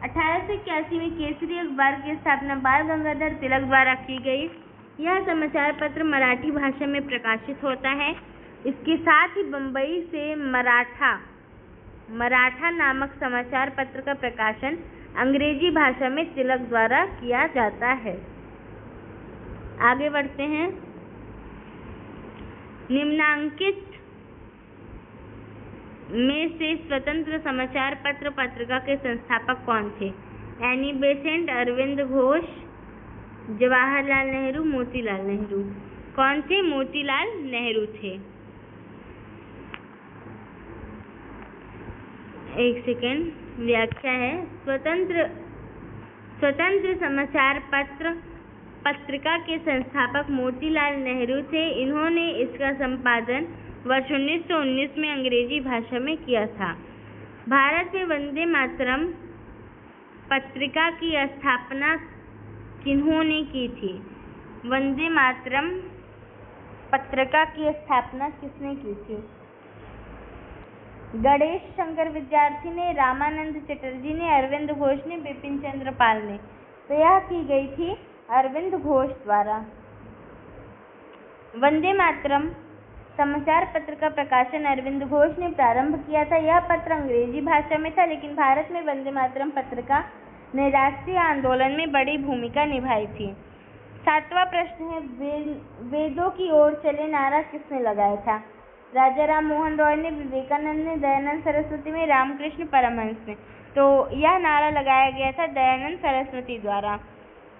1881 में केसरी अखबार की स्थापना बाल गंगाधर तिलक द्वारा की गई। यह समाचार पत्र मराठी भाषा में प्रकाशित होता है। इसके साथ ही बम्बई से मराठा नामक समाचार पत्र का प्रकाशन अंग्रेजी भाषा में तिलक द्वारा किया जाता है। आगे बढ़ते हैं। निम्नांकित में से स्वतंत्र समाचार पत्र पत्रिका के संस्थापक कौन थे? Annie Besant, Arvind Ghosh, Jawaharlal Nehru, Motilal Nehru? कौन थे? मोतीलाल नेहरू थे। एक सेकेंड, व्याख्या है। स्वतंत्र समाचार पत्र पत्रिका के संस्थापक मोतीलाल नेहरू थे। इन्होंने इसका संपादन वर्ष 1919 में अंग्रेजी भाषा में किया था। भारत में वंदे मातरम पत्रिका की स्थापना किन्होंने की थी? वंदे मातरम पत्रिका की स्थापना किसने की थी? गणेश शंकर विद्यार्थी ने, रामानंद चटर्जी ने, अरविंद घोष ने, बिपिन चंद्र पाल ने? तो यह की गई थी अरविंद घोष द्वारा। वंदे मातरम समाचार पत्र का प्रकाशन अरविंद घोष ने प्रारंभ किया था। यह पत्र अंग्रेजी भाषा में था, लेकिन भारत में वंदे मातरम पत्रिका ने राष्ट्रीय आंदोलन में बड़ी भूमिका निभाई थी। 7वां प्रश्न है, वेदों की ओर चले नारा किसने लगाया था? राजा राम मोहन रॉय ने, विवेकानंद ने, दयानंद सरस्वती में, रामकृष्ण परमहंस ने? तो यह नारा लगाया गया था दयानंद सरस्वती द्वारा।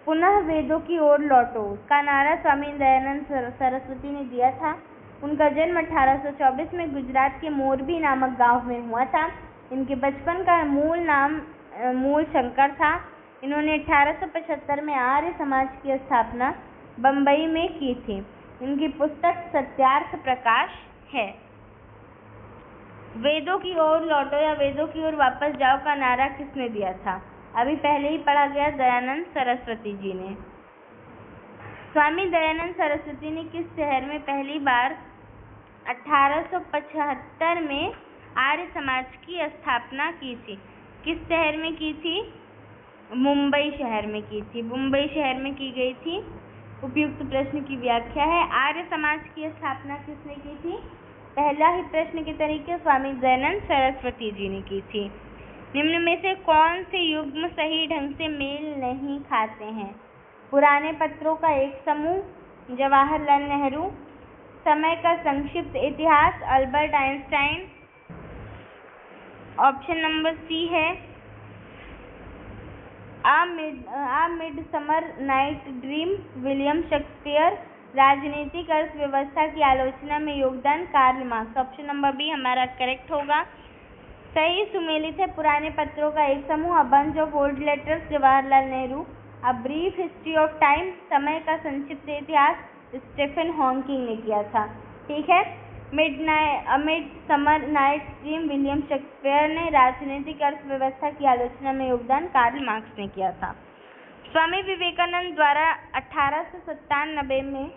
पुनः वेदों की ओर लौटो का नारा स्वामी दयानंद सरस्वती ने दिया था। उनका जन्म 1824 में गुजरात के मोरबी नामक गांव में हुआ था। इनके बचपन का मूल नाम मूल शंकर था। इन्होंने 1875 में आर्य समाज की स्थापना बंबई में की थी। इनकी पुस्तक सत्यार्थ प्रकाश है। वेदों की ओर लौटो या वेदों की ओर वापस जाओ का नारा किसने दिया था? अभी पहले ही पढ़ा गया, दयानंद सरस्वती जी ने। स्वामी दयानंद सरस्वती ने किस शहर में पहली बार 1875 में आर्य समाज की स्थापना की थी? किस शहर में की थी? मुंबई शहर में की थी। मुंबई शहर में की गई थी। उपयुक्त प्रश्न की व्याख्या है, आर्य समाज की स्थापना किसने की थी? पहला ही प्रश्न के तरीके स्वामी दयानंद सरस्वती जी ने की थी। निम्न में से कौन से युग्म सही ढंग से मेल नहीं खाते हैं? पुराने पत्रों का एक समूह, जवाहरलाल नेहरू, समय का संक्षिप्त इतिहास, Albert Einstein. Option number C है a midsummer night dream, William Shakespeare. राजनीतिक अर्थव्यवस्था की आलोचना में योगदान, Karl Marx. Option number B हमारा करेक्ट होगा। सही सुमेलित है, पुराने पत्रों का एक समूह, a bunch of old letters, Jawaharlal Nehru. A brief history of time, समय का संक्षिप्त इतिहास, स्टीफन हॉकिंग ने किया था। ठीक है। Midsummer night dream, William Shakespeare ने। राजनीतिक अर्थव्यवस्था की आलोचना में योगदान, कार्ल मार्क्स ने किया था। स्वामी विवेकानंद द्वारा 1897 में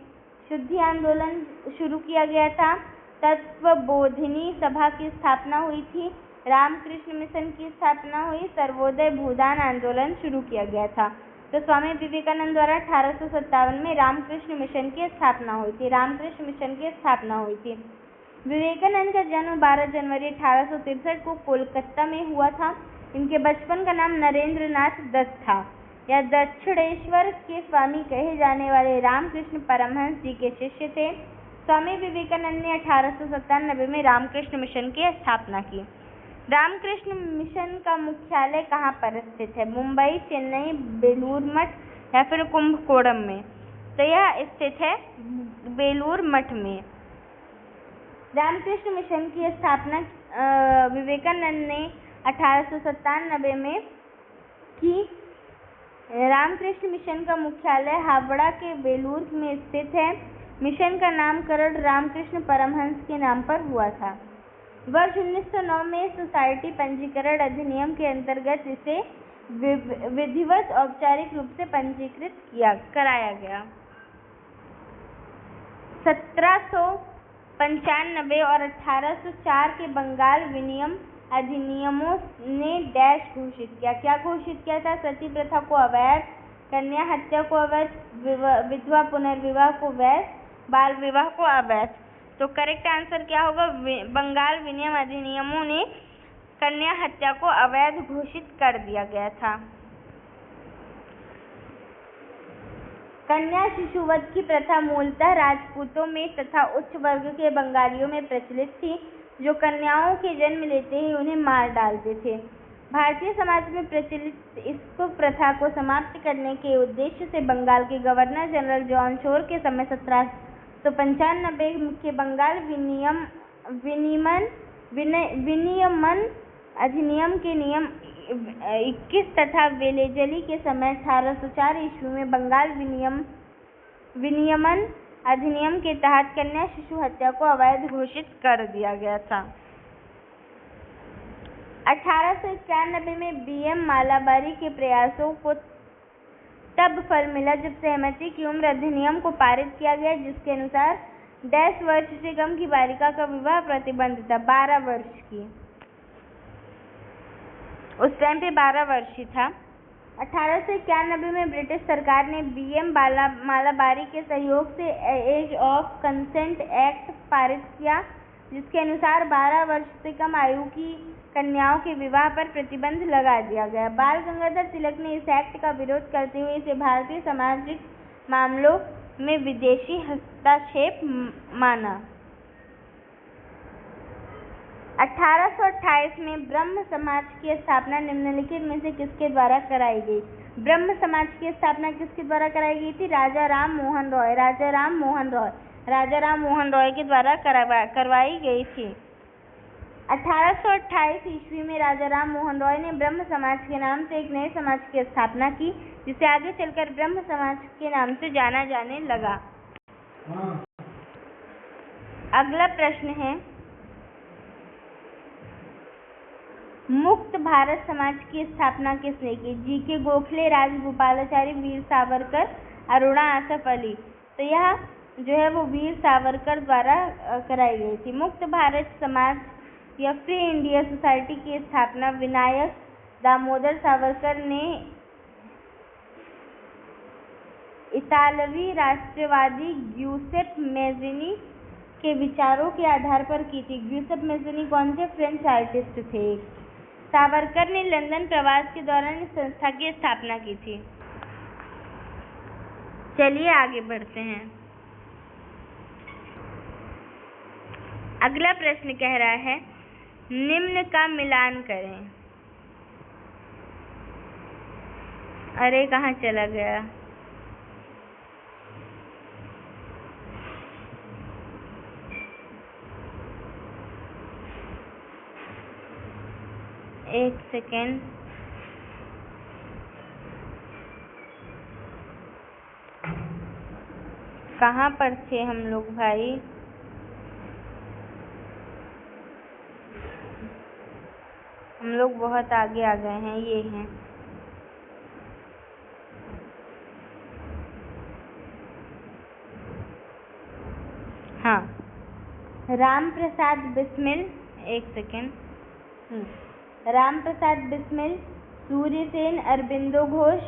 शुद्धि आंदोलन शुरू किया गया था। तत्वबोधिनी सभा की स्थापना हुई थी। रामकृष्ण मिशन की स्थापना हुई। सर्वोदय भूदान आंदोलन शुरू किया गया था। तो स्वामी विवेकानंद द्वारा 1857 में रामकृष्ण मिशन की स्थापना हुई थी। रामकृष्ण मिशन की स्थापना हुई थी। विवेकानंद का जन्म 12 जनवरी 1863 को कोलकाता में हुआ था। इनके बचपन का नाम नरेंद्र नाथ दत्त था। यह दक्षिणेश्वर के स्वामी कहे जाने वाले रामकृष्ण परमहंस जी के शिष्य थे। स्वामी विवेकानंद ने 1897 में रामकृष्ण मिशन की स्थापना की। रामकृष्ण मिशन का मुख्यालय कहाँ पर स्थित है? मुंबई, चेन्नई, बेलूर मठ या फिर कुंभकोणम में? तो यह स्थित है बेलूर मठ में। रामकृष्ण मिशन की स्थापना विवेकानंद ने 1897 में की। रामकृष्ण मिशन का मुख्यालय हावड़ा के बेलूर में स्थित है। मिशन का नामकरण रामकृष्ण परमहंस के नाम पर हुआ था। वर्ष 1909 में सोसाइटी पंजीकरण अधिनियम के अंतर्गत इसे विधिवत औपचारिक रूप से पंजीकृत कराया गया। 1795 और 1804 के बंगाल विनिमय अधिनियमों ने डैश घोषित किया। क्या घोषित किया था? सती प्रथा को अवैध, कन्या हत्या को अवैध, विधवा पुनर्विवाह को वैध, बाल विवाह को अवैध। तो करेक्ट आंसर क्या होगा? बंगाल विनिमय अधिनियमों ने कन्या हत्या को अवैध घोषित कर दिया गया था। कन्या शिशुवध की प्रथा मूलतः राजपूतों में तथा उच्च वर्ग के बंगालियों में प्रचलित थी, जो कन्याओं के जन्म लेते ही उन्हें मार डालते थे। भारतीय समाज में प्रचलित इस प्रथा को समाप्त करने के उद्देश्य से बंगाल के गवर्नर जनरल जॉन शोर के समय 1795 के बंगाल विनियमन अधिनियम के नियम 21 तथा वेलेजली के समय 1804 ईस्वी में बंगाल विनियमन अधिनियम के तहत कन्या शिशु हत्या को अवैध घोषित कर दिया गया था। 1891 में बीएम मालाबारी के प्रयासों को तब फल मिला जब सहमति की उम्र अधिनियम को पारित किया गया, जिसके अनुसार 10 वर्ष से कम की बालिका का विवाह प्रतिबंध था। 12 वर्ष की, उस टाइम पे 12 वर्ष ही था। 1891 में ब्रिटिश सरकार ने बीएम मालाबारी के सहयोग से एज ऑफ कंसेंट एक्ट पारित किया, जिसके अनुसार 12 वर्ष से कम आयु की कन्याओं के विवाह पर प्रतिबंध लगा दिया गया। बाल गंगाधर तिलक ने इस एक्ट का विरोध करते हुए इसे भारतीय सामाजिक मामलों में विदेशी हस्तक्षेप माना। 1828 में ब्रह्म समाज की स्थापना निम्नलिखित में से किसके द्वारा कराई गई? ब्रह्म समाज की स्थापना किसके द्वारा कराई गई थी? राजा राम मोहन रॉय के द्वारा करवाई गई थी। 1828 ईस्वी में राजा राम मोहन रॉय ने ब्रह्म समाज के नाम से एक नए समाज की स्थापना की, जिसे आगे चलकर ब्रह्म समाज के नाम से जाना जाने लगा। अगला प्रश्न है, मुक्त भारत समाज की स्थापना किसने की? जी.के. गोखले, राजगोपालाचारी, वीर सावरकर, अरुणा आसफ अली। तो यह जो है वो वीर सावरकर द्वारा कराई गई थी। मुक्त भारत समाज या फ्री इंडिया सोसाइटी की स्थापना विनायक दामोदर सावरकर ने इतालवी राष्ट्रवादी ग्यूसेप मैज़िनी के विचारों के आधार पर की थी। ग्यूसेप मैज़िनी कौन थे? फ्रेंच आर्टिस्ट थे। सावरकर ने लंदन प्रवास के दौरान इस संस्था की स्थापना की थी। चलिए आगे बढ़ते हैं। अगला प्रश्न कह रहा है, निम्न का मिलान करें। अरे कहाँ चला गया? एक सेकेंड। कहाँ पर थे हम लोग भाई? हम लोग बहुत आगे आ गए हैं। ये हैं। हाँ, राम प्रसाद बिस्मिल, एक सेकेंड। राम प्रसाद बिस्मिल, सूर्यसेन, अरबिंदो घोष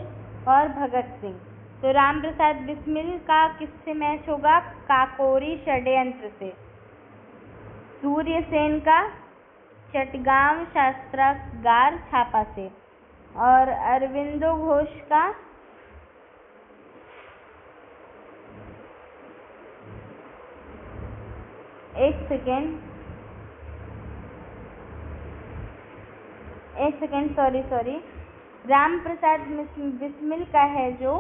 और भगत सिंह। तो राम प्रसाद बिस्मिल का किससे मैच होगा? काकोरी षड्यंत्र से। सूर्यसेन का चटगांव शस्त्रागार छापा से। और अरबिंदो घोष का एक सेकेंड सॉरी राम प्रसाद बिस्मिल का है जो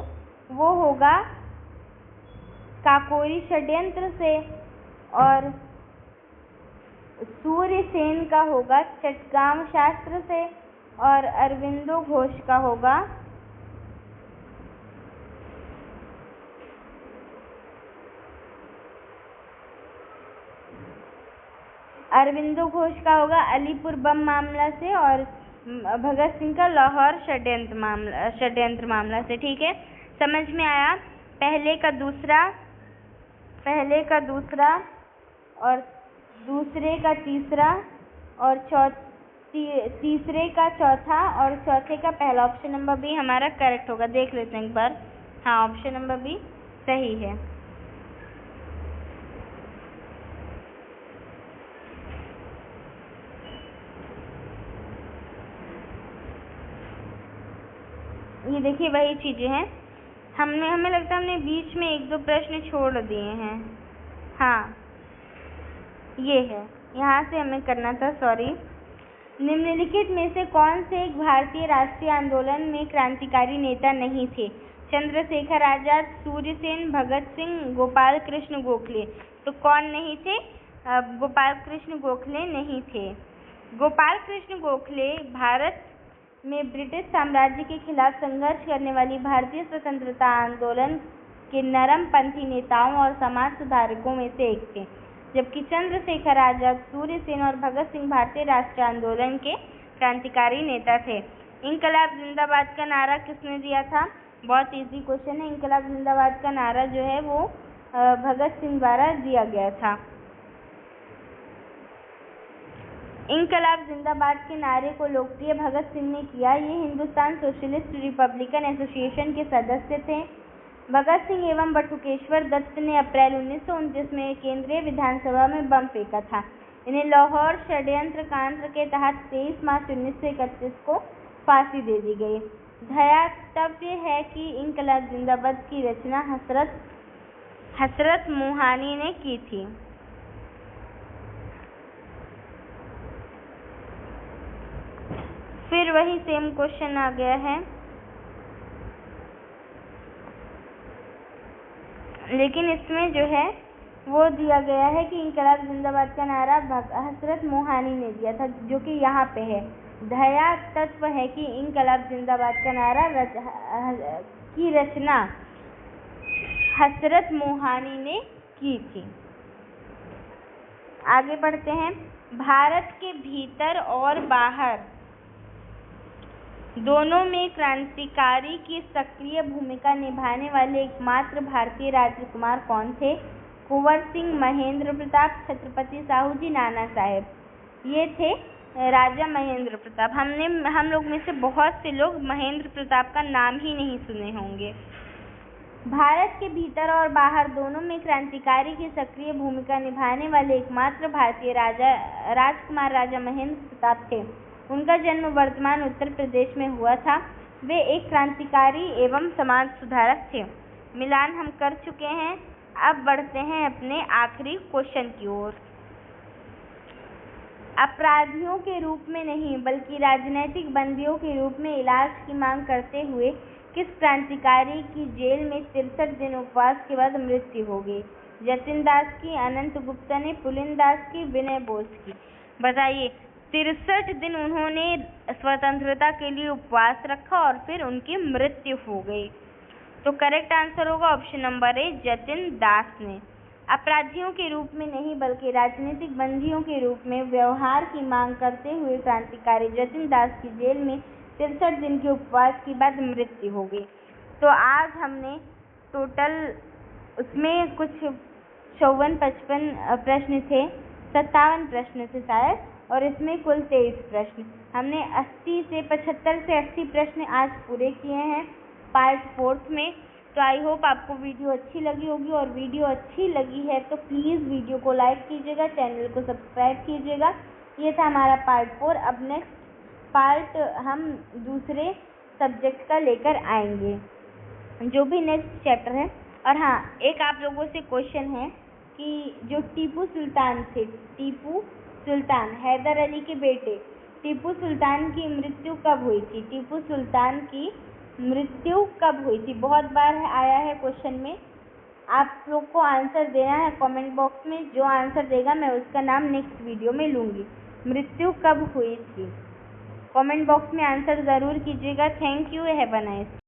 वो होगा काकोरी षड्यंत्र से, और सूर्यसेन का होगा चटगांव शास्त्र से, और अरबिंदो घोष का होगा अलीपुर बम मामला से, और भगत सिंह का लाहौर षड्यंत्र मामला से। ठीक है, समझ में आया? पहले का दूसरा और दूसरे का तीसरा और तीसरे का चौथा और चौथे का पहला। ऑप्शन नंबर बी हमारा करेक्ट होगा। देख लेते हैं एक बार। हाँ, ऑप्शन नंबर बी सही है। ये देखिए वही चीजें हैं। हमें लगता है हमने बीच में एक दो प्रश्न छोड़ दिए हैं। हाँ, ये है, यहाँ से हमें करना था, सॉरी। निम्नलिखित में से कौन से एक भारतीय राष्ट्रीय आंदोलन में क्रांतिकारी नेता नहीं थे? चंद्रशेखर आजाद, सूर्यसेन, भगत सिंह, गोपाल कृष्ण गोखले। तो कौन नहीं थे? गोपाल कृष्ण गोखले नहीं थे। गोपाल कृष्ण गोखले भारत में ब्रिटिश साम्राज्य के खिलाफ संघर्ष करने वाली भारतीय स्वतंत्रता आंदोलन के नरमपंथी नेताओं और समाज सुधारकों में से एक थे, जबकि चंद्रशेखर आजाद, सूर्यसेन और भगत सिंह भारतीय राष्ट्रीय आंदोलन के क्रांतिकारी नेता थे। इंकलाब जिंदाबाद का नारा किसने दिया था? बहुत इजी क्वेश्चन है। इंकलाब जिंदाबाद का नारा जो है वो भगत सिंह द्वारा दिया गया था। इंकलाब जिंदाबाद के नारे को लोकप्रिय भगत सिंह ने किया। ये हिंदुस्तान सोशलिस्ट रिपब्लिकन एसोसिएशन के सदस्य थे। भगत सिंह एवं बटुकेश्वर दत्त ने अप्रैल 1929 में केंद्रीय विधानसभा में बम फेंका था। इन्हें लाहौर षड्यंत्र कांड के तहत 23 मार्च 1931 को फांसी दे दी गई। ध्यातव्य है कि इंकलाब जिंदाबाद की रचना हसरत मोहानी ने की थी। फिर वही सेम क्वेश्चन आ गया है। लेकिन इसमें जो है वो दिया गया है कि इंकलाब जिंदाबाद का नारा हजरत मोहानी ने दिया था, जो कि यहाँ पे है। दया तत्व है कि इंकलाब जिंदाबाद का नारा की रचना हजरत मोहानी ने की थी। आगे बढ़ते हैं। भारत के भीतर और बाहर दोनों में क्रांतिकारी की सक्रिय भूमिका निभाने वाले एकमात्र भारतीय राजकुमार कौन थे? कुंवर सिंह, महेंद्र प्रताप, छत्रपति साहू जी, नाना साहेब। ये थे राजा महेंद्र प्रताप। हम लोग में से बहुत से लोग महेंद्र प्रताप का नाम ही नहीं सुने होंगे। भारत के भीतर और बाहर दोनों में क्रांतिकारी की सक्रिय भूमिका निभाने वाले एकमात्र भारतीय राजकुमार राजा महेंद्र प्रताप थे। उनका जन्म वर्तमान उत्तर प्रदेश में हुआ था। वे एक क्रांतिकारी एवं समाज सुधारक थे। मिलान हम कर चुके हैं। अब बढ़ते हैं अपने आखिरी क्वेश्चन की ओर। अपराधियों के रूप में नहीं बल्कि राजनैतिक बंदियों के रूप में इलाज की मांग करते हुए किस क्रांतिकारी की जेल में 63 दिन उपवास के बाद मृत्यु हो गई? जतिन दास की, अनंत गुप्ता ने, पुलिन दास की, विनय बोस की। बताइए, 63 दिन उन्होंने स्वतंत्रता के लिए उपवास रखा और फिर उनकी मृत्यु हो गई। तो करेक्ट आंसर होगा ऑप्शन नंबर ए, जतिन दास ने। अपराधियों के रूप में नहीं बल्कि राजनीतिक बंदियों के रूप में व्यवहार की मांग करते हुए क्रांतिकारी जतिन दास की जेल में 63 दिन के उपवास के बाद मृत्यु हो गई। तो आज हमने टोटल उसमें कुछ 54-55 प्रश्न थे, 57 प्रश्न थे शायद, और इसमें कुल 23 प्रश्न। हमने 75 से 80 प्रश्न आज पूरे किए हैं पार्ट 4 में। तो आई होप आपको वीडियो अच्छी लगी होगी, और वीडियो अच्छी लगी है तो प्लीज़ वीडियो को लाइक कीजिएगा, चैनल को सब्सक्राइब कीजिएगा। ये था हमारा पार्ट 4। अब नेक्स्ट पार्ट हम दूसरे सब्जेक्ट का लेकर आएंगे, जो भी नेक्स्ट चैप्टर है। और हाँ, एक आप लोगों से क्वेश्चन है कि जो टीपू सुल्तान थे, टीपू सुल्तान हैदर अली के बेटे, टीपू सुल्तान की मृत्यु कब हुई थी? टीपू सुल्तान की मृत्यु कब हुई थी? बहुत बार आया है क्वेश्चन में। आप लोग को आंसर देना है कमेंट बॉक्स में। जो आंसर देगा मैं उसका नाम नेक्स्ट वीडियो में लूँगी। मृत्यु कब हुई थी? कमेंट बॉक्स में आंसर ज़रूर कीजिएगा। Thank you. Have a nice day.